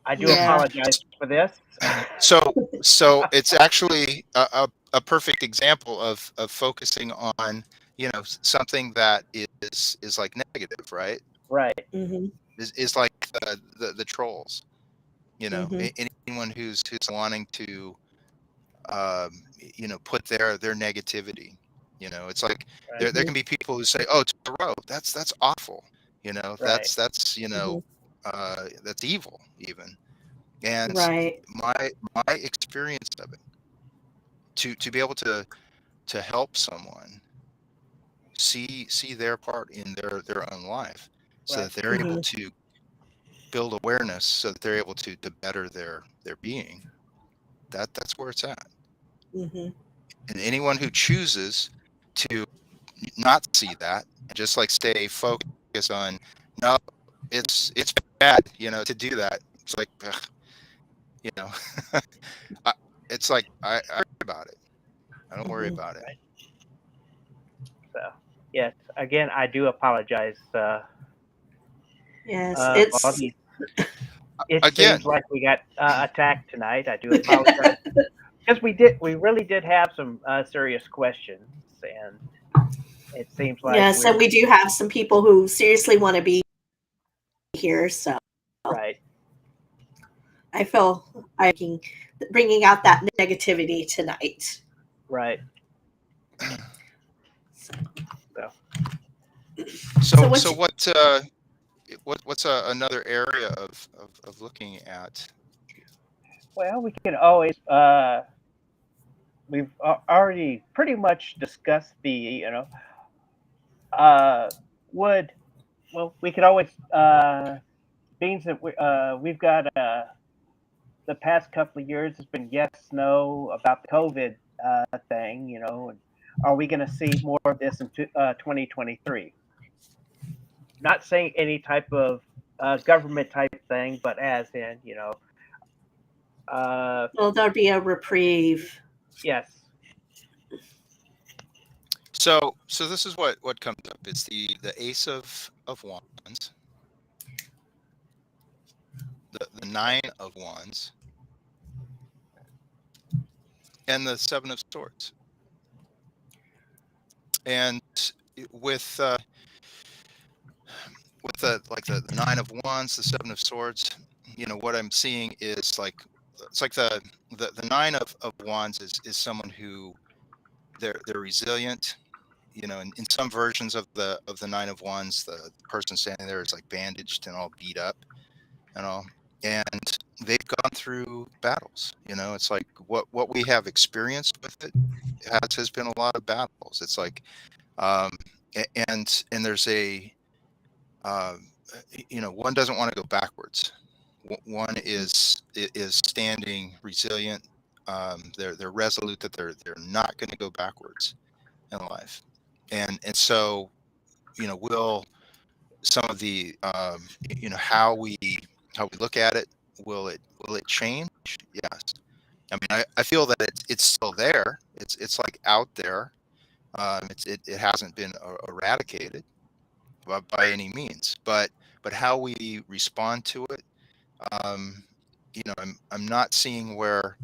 I do Yeah. apologize for this. So it's actually a perfect example of focusing on, something that is like negative, right? Right, Hmm. Is like the trolls, Hmm. anyone who's wanting to um, put their negativity. It's like right, there Hmm. can be people who say, "Oh, Tarot, that's awful," right, Hmm. that's evil even. And Right. my experience of it, to be able to help someone see their part in their own life, so right, that they're able Hmm. to build awareness, so that they're able to better their being. That's where it's at. Hmm. And anyone who chooses to not see that and just like stay focused on, no, it's bad, to do that. It's like, ugh, you know I, it's like I worry about it. I don't worry Hmm. about it. right. So, yes, again, I do apologize. Yes, All it's these. It seems Again, like we got attacked tonight. I do apologize because we really did have some serious questions, and it seems like yes, and we're we do have some people who seriously want to be here. So right, I feel I'm bringing out that negativity tonight. right. So, So, so so what? what's another area of looking at? well, we can always. We've already pretty much discussed the uh, would. Well, we could always beings that we've got the past couple of years has been yes, no about the COVID thing, and are we going to see more of this in 2023? Not saying any type of government type thing, but as in, uh, Will there be a reprieve? yes, So this is what comes up. It's the Ace of Wands, the Nine of Wands, and the Seven of Swords. And with the Nine of Wands, the Seven of Swords, what I'm seeing is like, it's like the Nine of Wands is someone who they're resilient. In some versions of the Nine of Wands, the person standing there is like bandaged and all beat up and all, and they've gone through battles. It's like what we have experienced with it has been a lot of battles. It's like, um, and there's um, one doesn't want to go backwards. One is standing resilient. They're resolute that they're not going to go backwards in life, and so will some of the how we look at it, will it change? Yes. I mean, I feel that it's still there. It's like out there. It hasn't been eradicated by any means, but how we respond to it, um, I'm not seeing where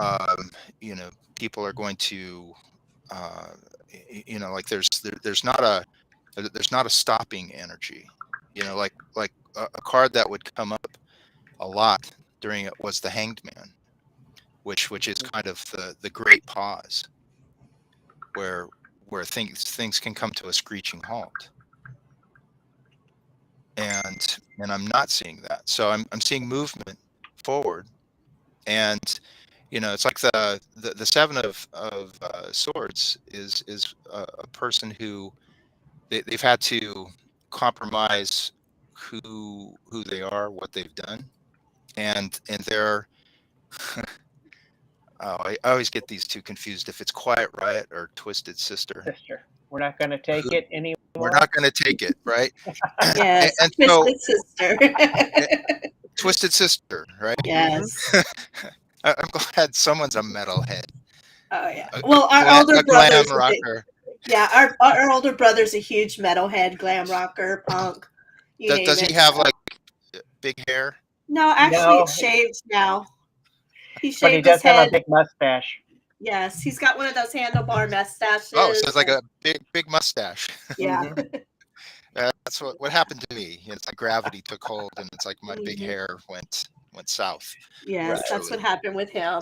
um, people are going to uh, like there's not a stopping energy. Like a card that would come up a lot during it was the Hanged Man, which is kind of the great pause, where things can come to a screeching halt. And and I'm not seeing that. So I'm seeing movement forward, and it's like the seven of swords is a person who they've had to compromise who they are, what they've done, and they're oh, I always get these two confused. If it's Quiet Riot or Twisted Sister, Sister, we're not going to take it anymore. we're not going to take it, right? Yes, and so Twisted Sister. Twisted Sister, right? Yes. I'm glad someone's a metalhead, Oh yeah. Well, our older a glam brothers. rocker. Yeah, our older brother's a huge metalhead, glam rocker, punk. You name Does it. he have like big hair? No, actually, No, it's shaved now. He but he shaved does his have a head. big mustache. Yes, he's got one of those handlebar mustaches. Oh, so it's like a big mustache. Yeah. Mhm. That's what happened to me. It's like gravity took hold, and it's like my big Mhm. hair went south. Yes, Right. that's what happened with him.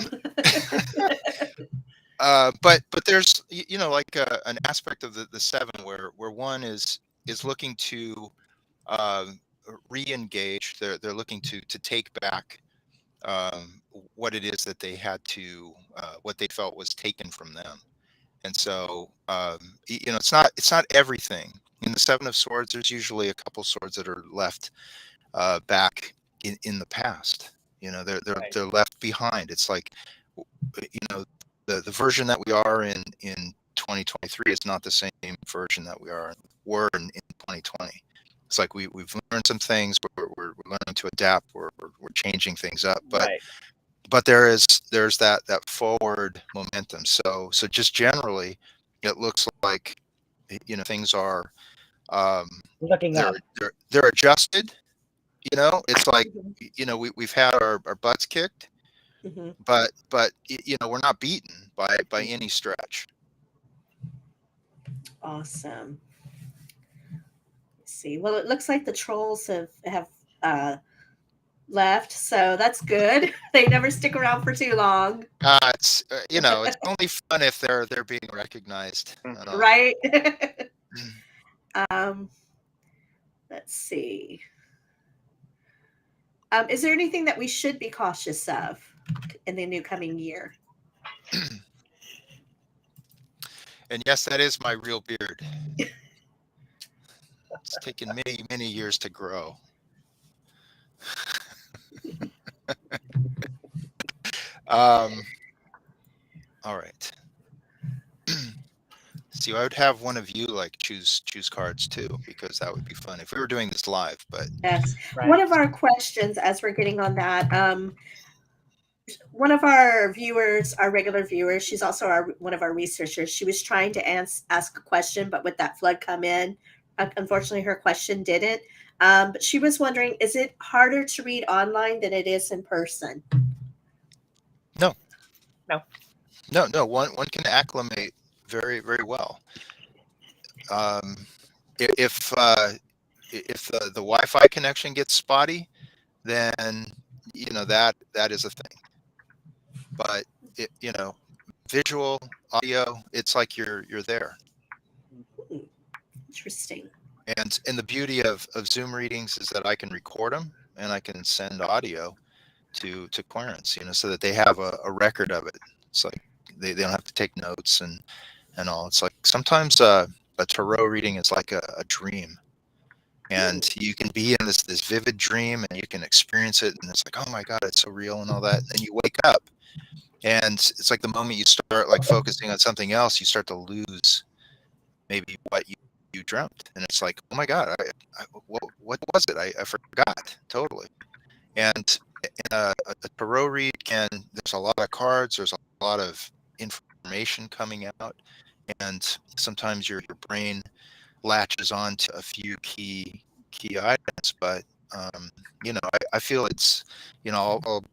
But there's like an aspect of the seven where one is looking to re-engage. They're looking to take back what it is that they had to what they felt was taken from them. And so it's not everything. In the seven of swords, there's usually a couple swords that are left back in the past. Right. They're left behind. It's like the version that we are in 2023 is not the same version that were in 2020. It's like we've learned some things, but we're learning to adapt. We're changing things up, Right. but there's that forward momentum. So just generally, it looks like things are Looking up. they're adjusted. It's like we've had our butts kicked, Mhm. but we're not beaten by any stretch. Awesome. Let's see. Well, it looks like the trolls have left, so that's good. They never stick around for too long, It's it's only fun if they're being recognized. right? um, let's see. Is there anything that we should be cautious of in the new coming year? And yes, that is my real beard. It's taken many years to grow. All right. See, I would have one of you like choose cards too, because that would be fun if we were doing this live. But Yes. Right. One of our questions, as we're getting on that, one of our viewers, our regular viewers, she's also one of our researchers. She was trying to ask a question, but with that flood come in, unfortunately, her question didn't. But she was wondering, is it harder to read online than it is in person? No. No. One can acclimate very well. If the Wi-Fi connection gets spotty, then that is a thing. But visual, audio, it's like you're there. Interesting. And the beauty of Zoom readings is that I can record them and I can send audio to Clarence, so that they have a record of it. It's like they don't have to take notes and all. It's like sometimes a tarot reading is like a dream, and you can be in this vivid dream and you can experience it, and it's like, oh my God, it's so real and all that. And then you wake up, and it's like the moment you start like focusing on something else, you start to lose maybe what you dreamt, and it's like, oh my God, what was it? I forgot totally. And a tarot read there's a lot of cards, there's a lot of information coming out, and sometimes your brain latches on to a few key items. But I feel it's I'll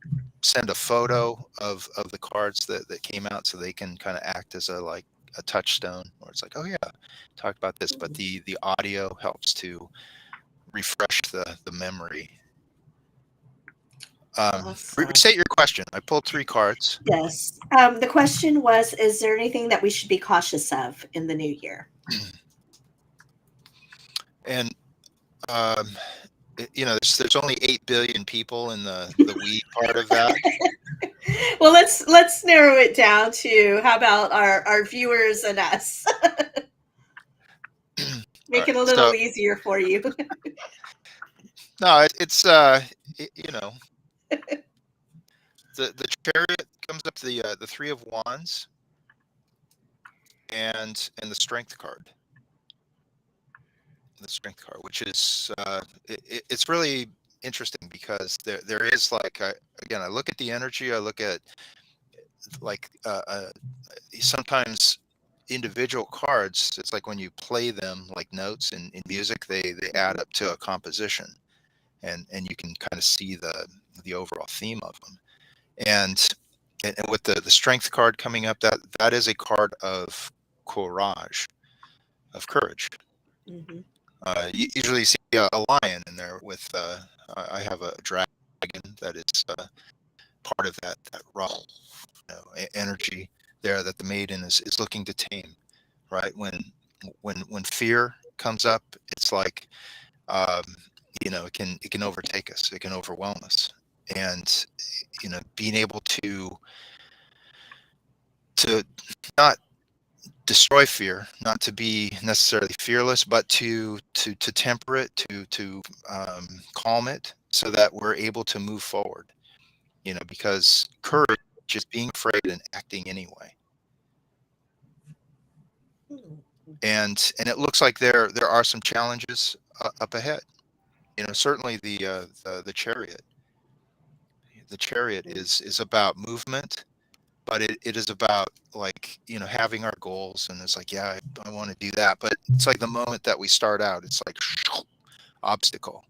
send a photo of the cards that came out, so they can kind of act as a touchstone, or it's like, oh yeah, talk about this. But the audio helps to refresh the memory. Awesome. Restate your question. I pulled 3 cards. Yes. The question was, is there anything that we should be cautious of in the new year? And there's only 8 billion people in the we part of that. Well, let's narrow it down to how about our viewers and us. All Make right. it a little So easier for you. no, it's the chariot comes up to the three of wands and the strength card. The strength card, which is it's really interesting because there is like again, I look at the energy, I look at like sometimes individual cards. It's like when you play them like notes in music, they add up to a composition, and you can kind of see the overall theme of them. And with the strength card coming up, that is a card of courage, of courage. Hmm. You usually see a lion in there with I have a dragon that is part of that raw energy there that the maiden is looking to tame, right? When fear comes up, it's like um, it can overtake us, it can overwhelm us, and being able to not destroy fear, not to be necessarily fearless, but to temper it, calm it, so that we're able to move forward. Because courage is being afraid and acting anyway. And it looks like there are some challenges up ahead. Certainly the chariot. The chariot is about movement, but it is about like having our goals, and it's like, yeah, I want to do that, but it's like the moment that we start out, it's like obstacle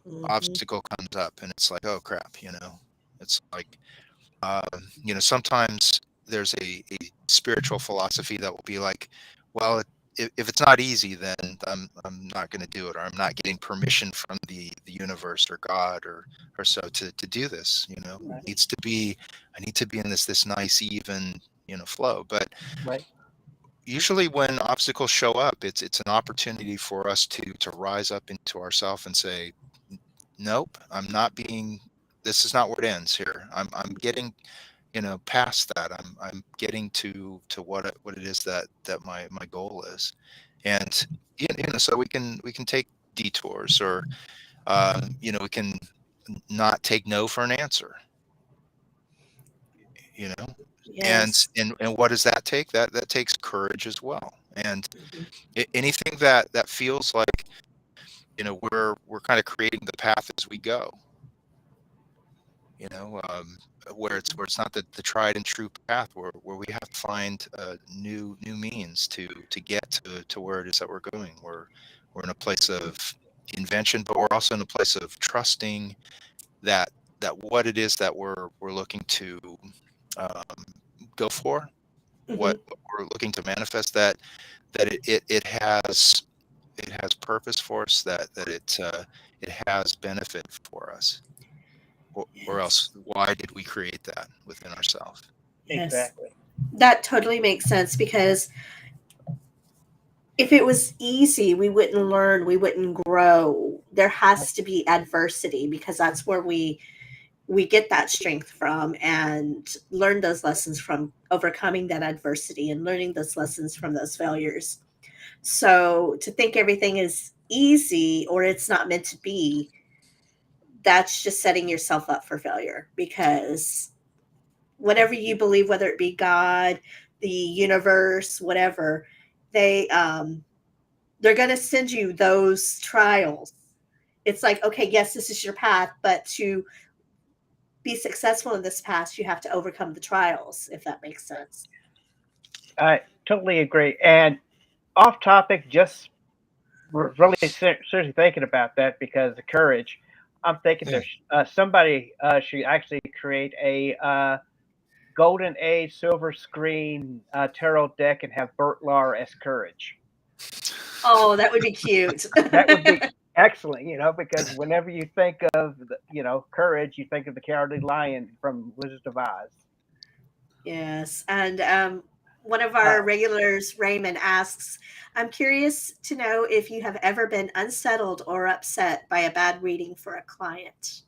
Hmm. obstacle comes up, and it's like, oh crap. It's like sometimes there's a spiritual philosophy that will be like, well, if it's not easy, then I'm not going to do it, or I'm not getting permission from the universe or God or so to do this. Right. Needs to be I need to be in this nice even flow. But Right. usually when obstacles show up, it's an opportunity for us to rise up into ourselves and say, nope, I'm not being. This is not where it ends here. I'm getting past that. I'm getting to what it is that my goal is. And so we can take detours, or we can not take no for an answer. you know and Yes. and what does that take? That takes courage as well. And Hmm. anything that feels like we're kind of creating the path as we go, you know um, where it's not the tried and true path, where we have to find new means to get to where it is that we're going. We're in a place of invention, but we're also in a place of trusting that what it is that we're looking to um, go for, Hmm. what we're looking to manifest, that it has purpose for us, that it has benefit for us. Or Yes. else, why did we create that within ourselves? Yes. Exactly. That totally makes sense because if it was easy, we wouldn't learn, we wouldn't grow. There has to be adversity because that's where we get that strength from and learn those lessons from overcoming that adversity and learning those lessons from those failures. So to think everything is easy or it's not meant to be, that's just setting yourself up for failure because whatever you believe, whether it be God, the universe, whatever, they they're going to send you those trials. It's like, okay, yes, this is your path, but to be successful in this path, you have to overcome the trials, if that makes sense. I totally agree. And off topic, just really seriously thinking about that because of courage. I'm thinking Yeah. there's somebody should actually create a golden age silver screen tarot deck and have Bert Lahr as courage. Oh, that would be cute. That would be excellent, because whenever you think of courage, you think of the cowardly lion from Wizard of Oz. Yes, and One of our regulars, Raymond, asks, I'm curious to know if you have ever been unsettled or upset by a bad reading for a client.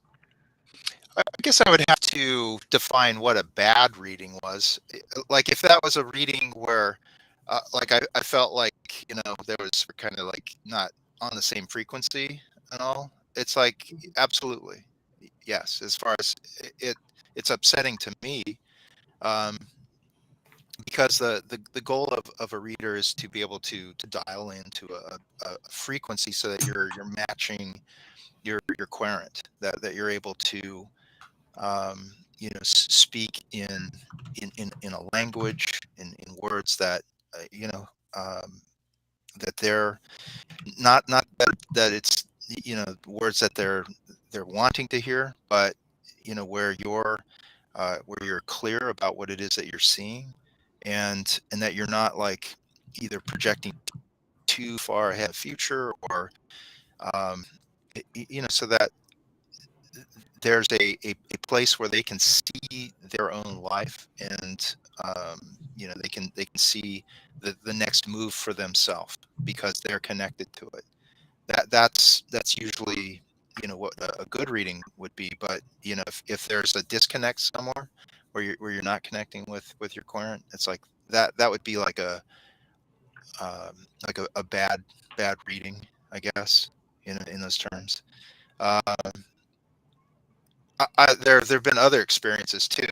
I guess I would have to define what a bad reading was. Like if that was a reading where, like I felt like, there was kind of like not on the same frequency and all. It's like, absolutely. Yes. As far as it's upsetting to me, um, because the goal of a reader is to be able to dial into a frequency so that you're matching your querent, that you're able to speak in a language, in words that um, that they're not that it's words that they're wanting to hear, but where you're clear about what it is that you're seeing, and that you're not like either projecting too far ahead of future, or um, so that there's a place where they can see their own life, and they can see the next move for themselves because they're connected to it. That's usually what a good reading would be. But if there's a disconnect somewhere where you're not connecting with your querent, it's like that would be like a bad reading, I guess, in those terms. uh, there've been other experiences too,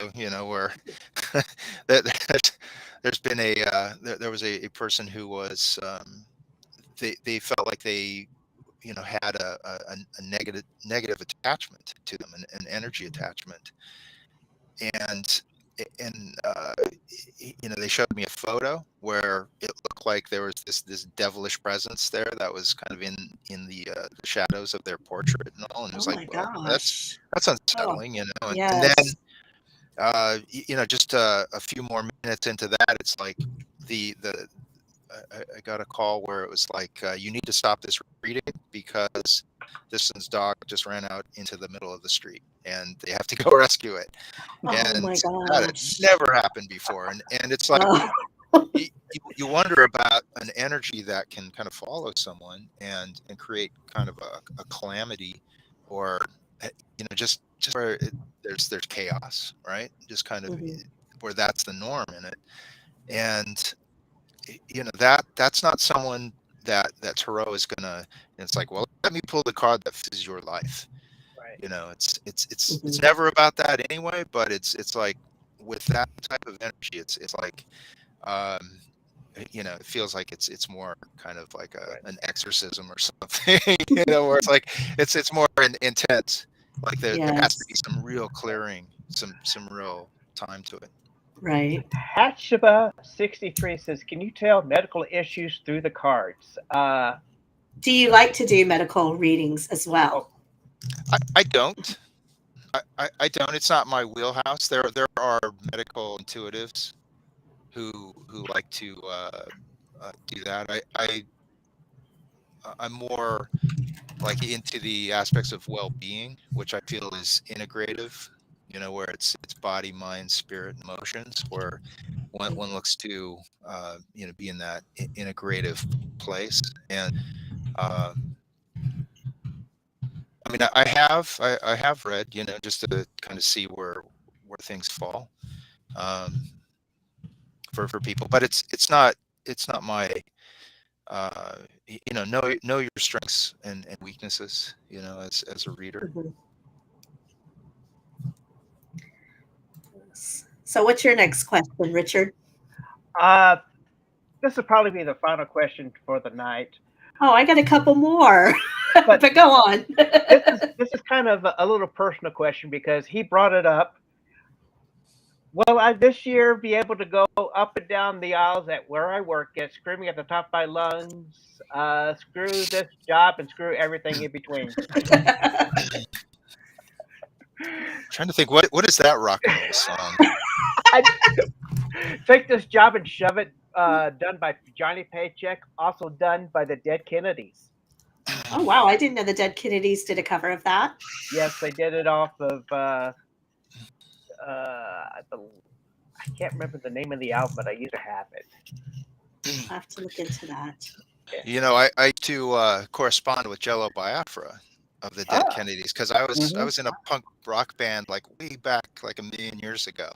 where there's been there was a person who was, they felt like they had a negative attachment to them, an energy attachment, and they showed me a photo where it looked like there was this devilish presence there that was kind of in the shadows of their portrait and all, and it Oh was like, my well, that's gosh. that's Oh, unsettling, and then yes. just a few more minutes into that, it's like the I got a call where it was like, you need to stop this reading because this one's dog just ran out into the middle of the street and they have to go rescue it. Oh And my that had gosh. never happened before. And it's like, Oh, you wonder about an energy that can kind of follow someone and create kind of a calamity, or just where there's chaos, right? Just kind of mhm. where that's the norm in it. And that's not someone that tarot is gonna. It's like, well, let me pull the card that fits your life. Right. It's Mhm. never about that anyway. But it's like, with that type of energy, it's like, um it feels like it's more kind of like Right. an exorcism or something. Where it's like it's more intense. Like there has to be Yes, some real clearing, some real time to it. right. Hatshaba63 says, "Can you tell medical issues through the cards?" Do you like to do medical readings as Oh, well? I don't. I don't. It's not my wheelhouse. There are medical intuitives who like to do that. I'm more like into the aspects of well-being, which I feel is integrative. Where it's body, mind, spirit, and emotions. Where one looks to be in that integrative place. And I mean, I have read, just to kind of see where things fall, um, for people, but it's not my, uh, know your strengths and weaknesses, as a reader. Mhm. So, what's your next question, Richard? uh, this will probably be the final question for the night. Oh, I got a couple more, But but go on. this is kind of a little personal question because he brought it up. Will I this year be able to go up and down the aisles at where I work, get screaming at the top of my lungs, screw this job and screw everything in between? Trying to think, what is that rock and roll song? I take this job and shove it. Done by Johnny Paycheck, also done by the Dead Kennedys. Oh, wow. I didn't know the Dead Kennedys did a cover of that. Yes, they did it off of. I I can't remember the name of the album, but I used to have it. I'll have to look into that. You know, I used to correspond with Jello Biafra of the Dead Ah, Kennedys because I mhm. was in a punk rock band like way back like a million years ago,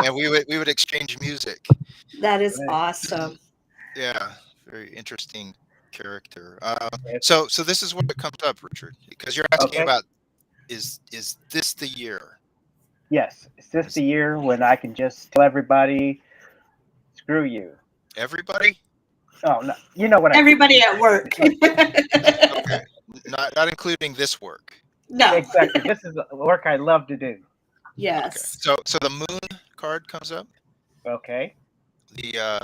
and we would exchange music. That is Right. awesome. Yeah, very interesting character. Yes. So this is where it comes up, Richard, because you're asking Okay. about is this the year? Yes. Is this Is the year when I can just tell everybody, screw you? everybody? Oh no, you know what I mean. Everybody at work. Okay, not including this work. No. Exactly. This is the work I love to do. Okay, Yes. so the moon card comes up. Okay. The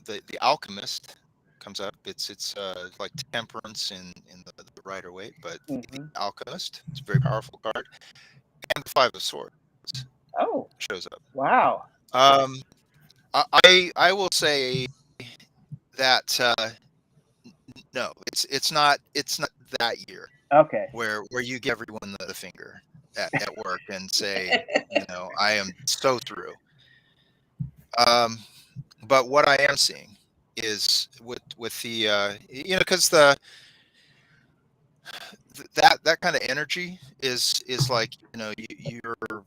the alchemist comes up. It's like temperance in the Rider Waite, but the Hmm. alchemist. It's a very powerful card, and the five of swords Oh, shows up. wow. Um, I will say that no, it's not that year Okay. where you give everyone the finger at work and say, you know, I am so through. Um, but what I am seeing is with the you know, because the that kind of energy is like, you know, you're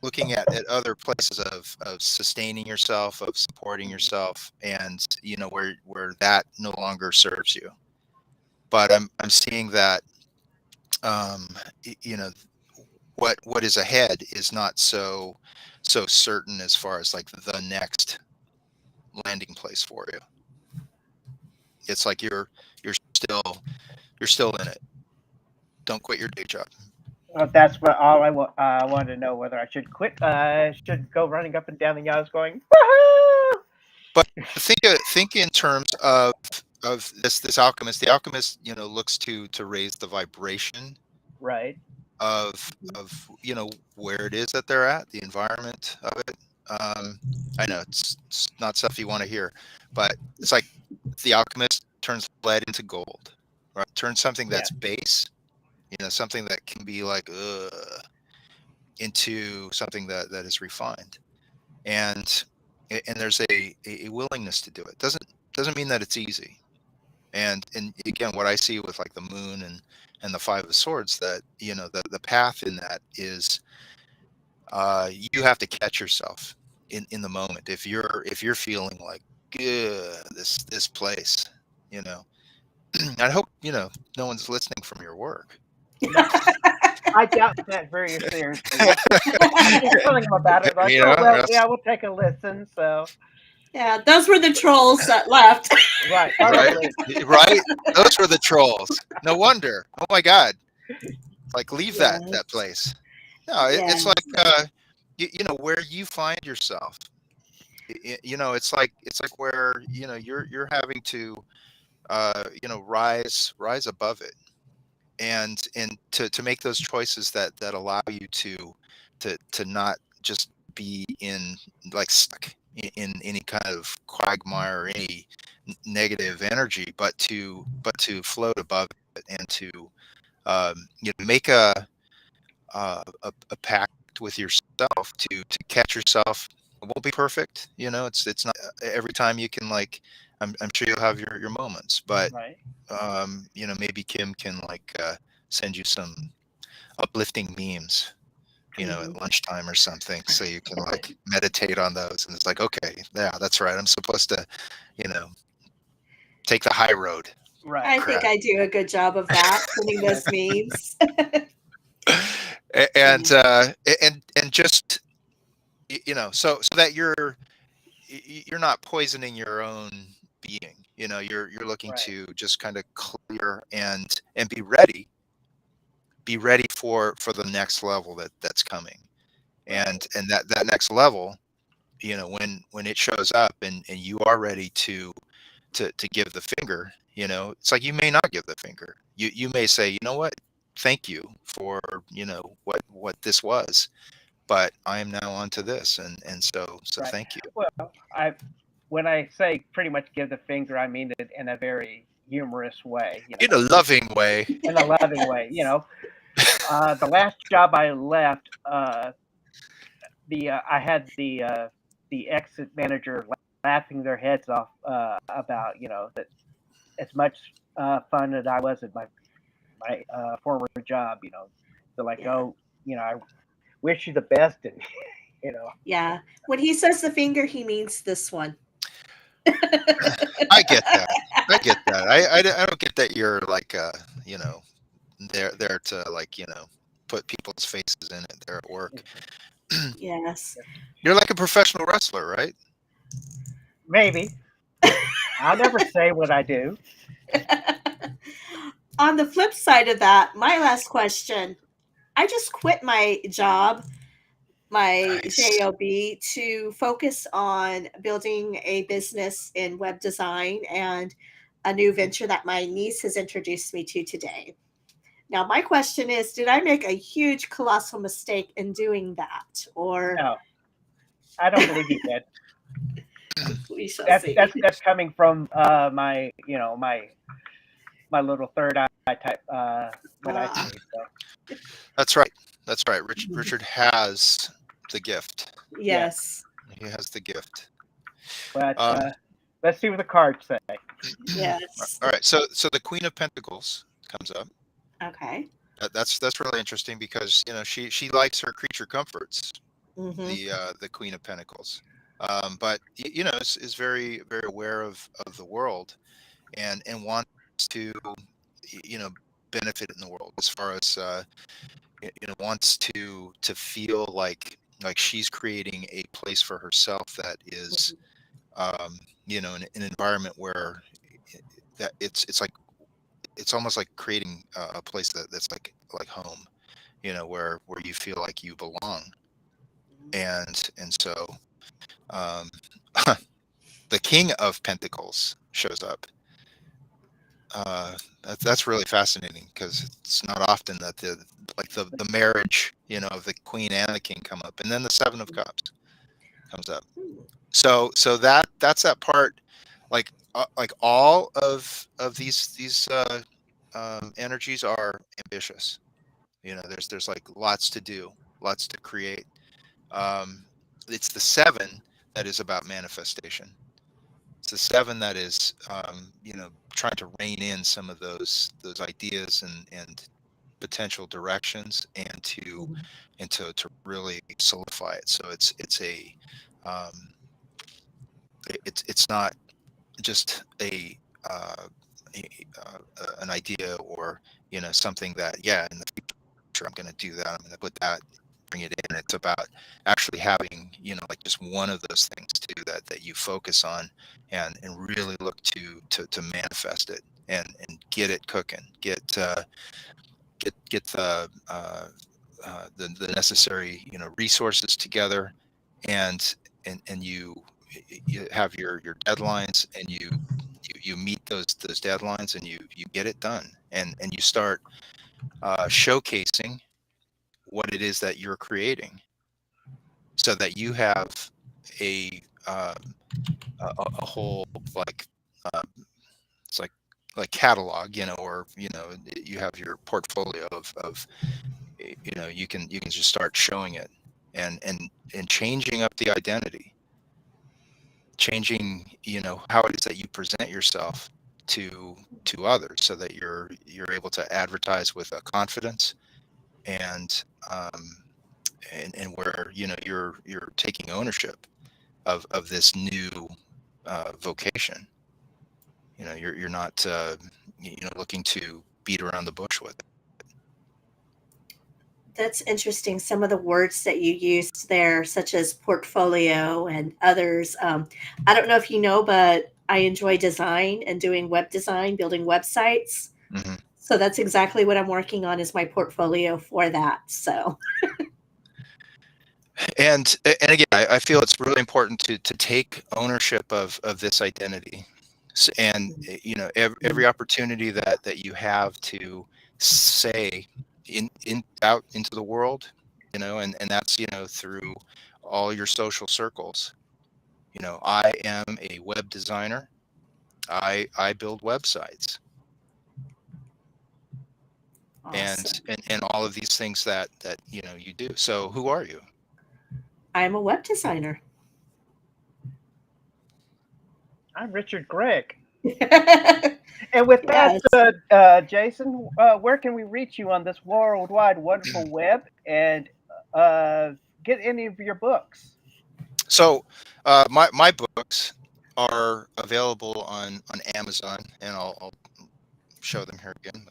looking at other places of sustaining yourself, of supporting yourself, and you know where that no longer serves you. But I'm seeing that you know what is ahead is not so certain as far as like the next landing place for you. It's like you're still you're still in it. Don't quit your day job. Well, that's what all I wanted to know, whether I should quit. Should go running up and down the aisles going, woohoo! But think in terms of this alchemist. The alchemist, you know, looks to raise the vibration Right. of you know where it is that they're at, the environment of it. I know it's not stuff you want to hear, but it's like the alchemist turns lead into gold, right? Turns something Yeah. that's base, you know, something that can be like into something that is refined, and and there's a willingness to do it. Doesn't mean that it's easy. And again, what I see with like the moon and the five of swords, that you know the path in that is you have to catch yourself in the moment. If you're feeling like this place, you know, I hope you know no one's listening from your work. No, I doubt that very seriously. I just telling them about it. Like, You oh know, well, yeah, we'll take a listen. So, Yeah, those were the trolls that left. right, right, probably. right. Those were the trolls. No wonder. Oh my God. Like leave that Yes. place. No, it's Yes. like you know where you find yourself. You know, it's like where you know you're having to you know rise above it, and to make those choices that allow you to not just be in like stuck in any kind of quagmire or any negative energy, but to float above it and to you know make a pact with yourself to catch yourself. It won't be perfect, you know. It's not every time you can like. I'm sure you'll have your moments, but Right. you know maybe Kim can like send you some uplifting memes, you know, Hmm. at lunchtime or something, so you can like meditate on those. And it's like, okay, yeah, that's right. I'm supposed to, you know, take the high road. Right. I think Crap. I do a good job of that, sending Right. those memes. And and just you know so that you're not poisoning your own being, you know, you're looking Right. to just kind of clear and be ready for the next level that's coming, Right. and that next level, you know, when it shows up and you are ready to give the finger, you know, it's like you may not give the finger, you may say, you know what, thank you for, you know, what this was, but I am now onto this, and so Right. thank you. Well, I when I say pretty much give the finger, I mean it in a very humorous way. In a loving way. In a loving way. The last job I left, I had the exit manager laughing their heads off about that as much fun as I was at my former job. They're like, Yeah. oh, I wish you the best, and you know, Yeah. When he says the finger, he means this one. I get that. I get that. I don't get that you're like you know, there to like, put people's faces in it there at work. Yes. You're like a professional wrestler, right? maybe I'll never say what I do. On the flip side of that, my last question. I just quit my job, my Nice. job, to focus on building a business in web design and a new venture that my niece has introduced me to today. Now, my question is, did I make a huge, colossal mistake in doing that? Or No, I don't believe you did. we shall That's see. that's coming from my my little third eye type what I Uh, see. So That's right. That's right. Richard has the gift. yeah, yes. He has the gift. but Um, let's see what the cards say. Yes. all right. So the Queen of Pentacles comes up. Okay. That's really interesting because she likes her creature comforts. Mm-hmm. The Queen of Pentacles, but is very very aware of the world and wants to you know benefit in the world as far as wants to feel like she's creating a place for herself that is um, an environment where that it's like it's almost like creating a place that's like home, where you feel like you belong. And so um, the King of Pentacles shows up. That's really fascinating because it's not often that the marriage of the Queen and the King come up, and then the Seven of Cups comes up. So that's that part, like all of these energies are ambitious. There's like lots to do, lots to create. Um, it's the seven that is about manifestation. It's the seven that is trying to rein in some of those ideas and potential directions and to really solidify it. So um, it's not just an idea or something that in the future I'm going to do that, I'm going to put that, bring it in. It's about actually having like just one of those things too that you focus on and really look to manifest it and get it cooking, get the necessary resources together, and and you have your deadlines, and you meet those deadlines, and you get it done, and you start showcasing what it is that you're creating, so that you have a um, a whole like uh, it's like catalog, or you have your portfolio of you can just start showing it and changing up the identity, changing how it is that you present yourself to others, so that you're able to advertise with a confidence and and where you're taking ownership of this new vocation. You're not looking to beat around the bush with it. That's interesting. Some of the words that you used there, such as portfolio and others. I don't know if you know, but I enjoy design and doing web design, building websites. Hmm. So that's exactly what I'm working on is my portfolio for that. So And again, I feel it's really important to take ownership of this identity. And every opportunity that you have to say in out into the world, and that's through all your social circles. I am a web designer. I build websites, and awesome. and all of these things that you do. So who are you? I'm a web designer. I'm Richard Gregg. And with Yes. that, Jason, where can we reach you on this worldwide wonderful web and uh, get any of your books? So my books are available on Amazon, and I'll show them here again.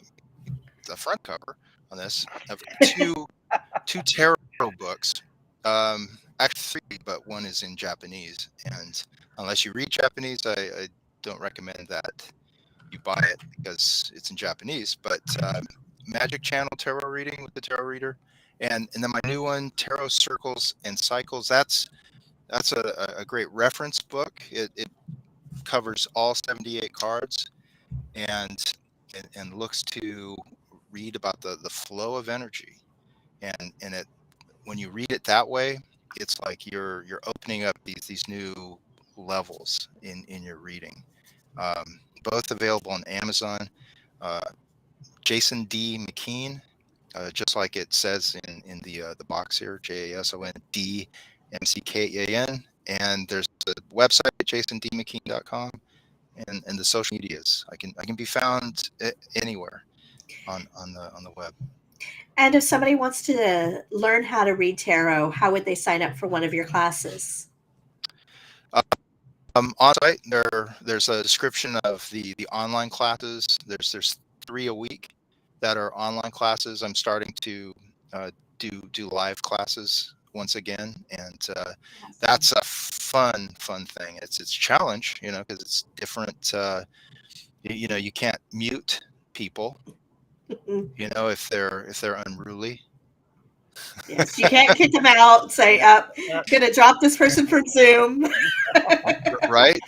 The front cover on this. I've got two tarot books. Actually three, but one is in Japanese. And unless you read Japanese, I don't recommend that you buy it because it's in Japanese. But Magic Channel Tarot Reading with the Tarot Reader, and then my new one, Tarot Circles and Cycles. That's a great reference book. It covers all 78 cards and and looks to read about the flow of energy, and it when you read it that way, it's like you're opening up these new levels in your reading. Both available on Amazon. uh, Jason D. McKean, just like it says in the box here, JASON and there's the website jasondmckean.com, and the social medias. I can be found anywhere on the web. And if somebody wants to learn how to read tarot, how would they sign up for one of your classes? On site there's a description of the online classes. There's 3 a week that are online classes. I'm starting to do live classes once again, and that's a fun thing. It's a challenge, because it's different. You can't mute people, if they're unruly. Yes, you can't kick them out and say, gonna drop this person from Zoom. Right.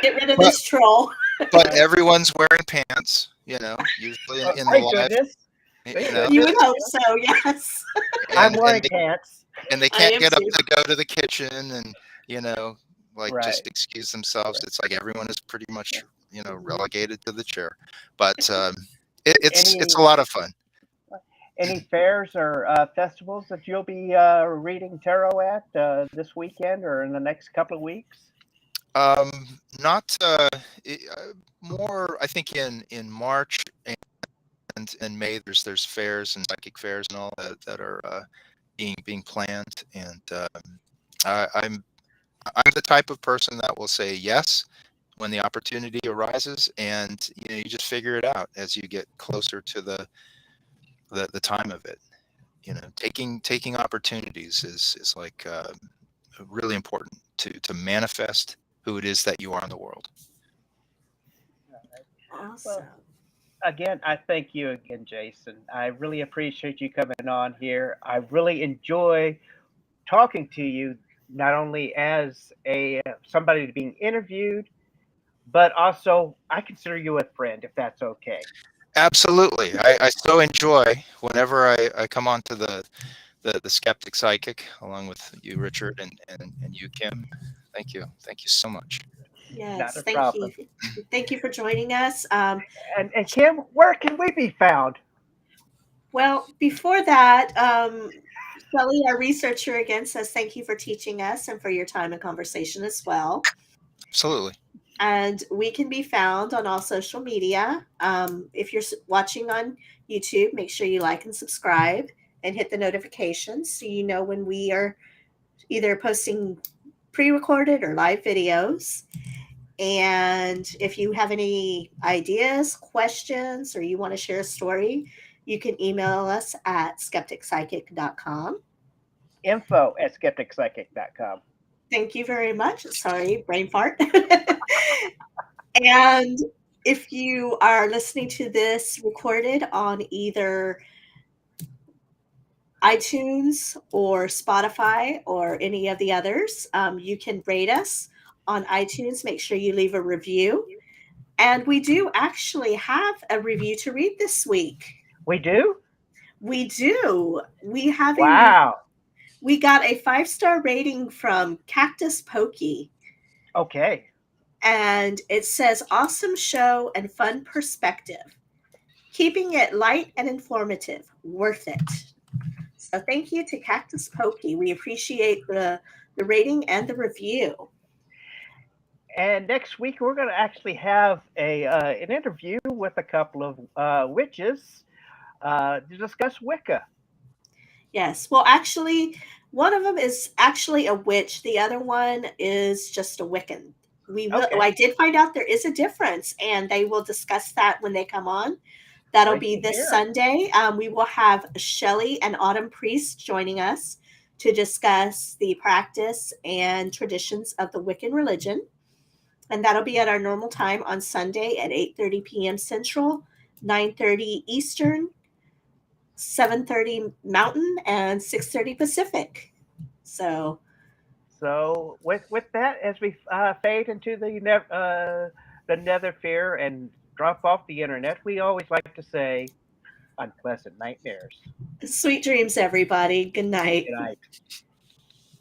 Get rid of But this troll. but everyone's wearing pants, usually in the Thank live, goodness. you know, You would hope so, yes. I'm and wearing they, pants. and they I can't am get up too. to go to the kitchen and you know like Right. just excuse themselves. Right. It's like everyone is pretty much Mhm. relegated to the chair, but it's Any a lot of fun. any fairs or festivals that you'll be reading tarot at this weekend or in the next couple of weeks? Not more. I think in March and May there's fairs and psychic fairs and all that are being planned, and I'm the type of person that will say yes when the opportunity arises, and you just figure it out as you get closer to the time of it. Taking opportunities is like really important to manifest who it is that you are in the world. Well, Awesome. again, I thank you again, Jason. I really appreciate you coming on here. I really enjoy talking to you, not only as a somebody being interviewed, but also I consider you a friend, if that's okay. Absolutely. I so enjoy whenever I come on to the Skeptic Psychic along with you, Richard, and you, Kim. Thank you so much. Not Yes, a thank you. problem. Thank you for joining us. And Kim, where can we be found? Well, before that, Shelley, our researcher, again says thank you for teaching us and for your time and conversation as well. Absolutely. And we can be found on all social media. If you're watching on YouTube, make sure you like and subscribe and hit the notifications so you know when we are either posting pre recorded or live videos. And if you have any ideas, questions, or you want to share a story, you can email us at skepticpsychic.com. info@skepticpsychic.com. Thank you very much. Sorry, brain fart. And if you are listening to this recorded on either iTunes or Spotify or any of the others, you can rate us on iTunes. Make sure you leave a review. And we do actually have a review to read this week. We do? We do. We have Wow. we got a 5-star rating from Cactus Pokey. Okay. And it says awesome show and fun perspective. Keeping it light and informative. Worth it. So thank you to Cactus Pokey. We appreciate the rating and the review. And next week we're going to actually have an interview with a couple of witches to discuss Wicca. Yes. Well, actually, one of them is actually a witch. The other one is just a Wiccan. We will. Okay. I did find out there is a difference, and they will discuss that when they come on. That'll Great be to this hear. Sunday. We will have Shelley and Autumn Priest joining us to discuss the practice and traditions of the Wiccan religion. And that'll be at our normal time on Sunday at 8:30 p.m. Central, 9:30 Eastern, 7:30 Mountain, and 6:30 Pacific. So with that, as we fade into the nether sphere and drop off the internet, we always like to say, unpleasant nightmares. sweet dreams, everybody. Good night. Good night.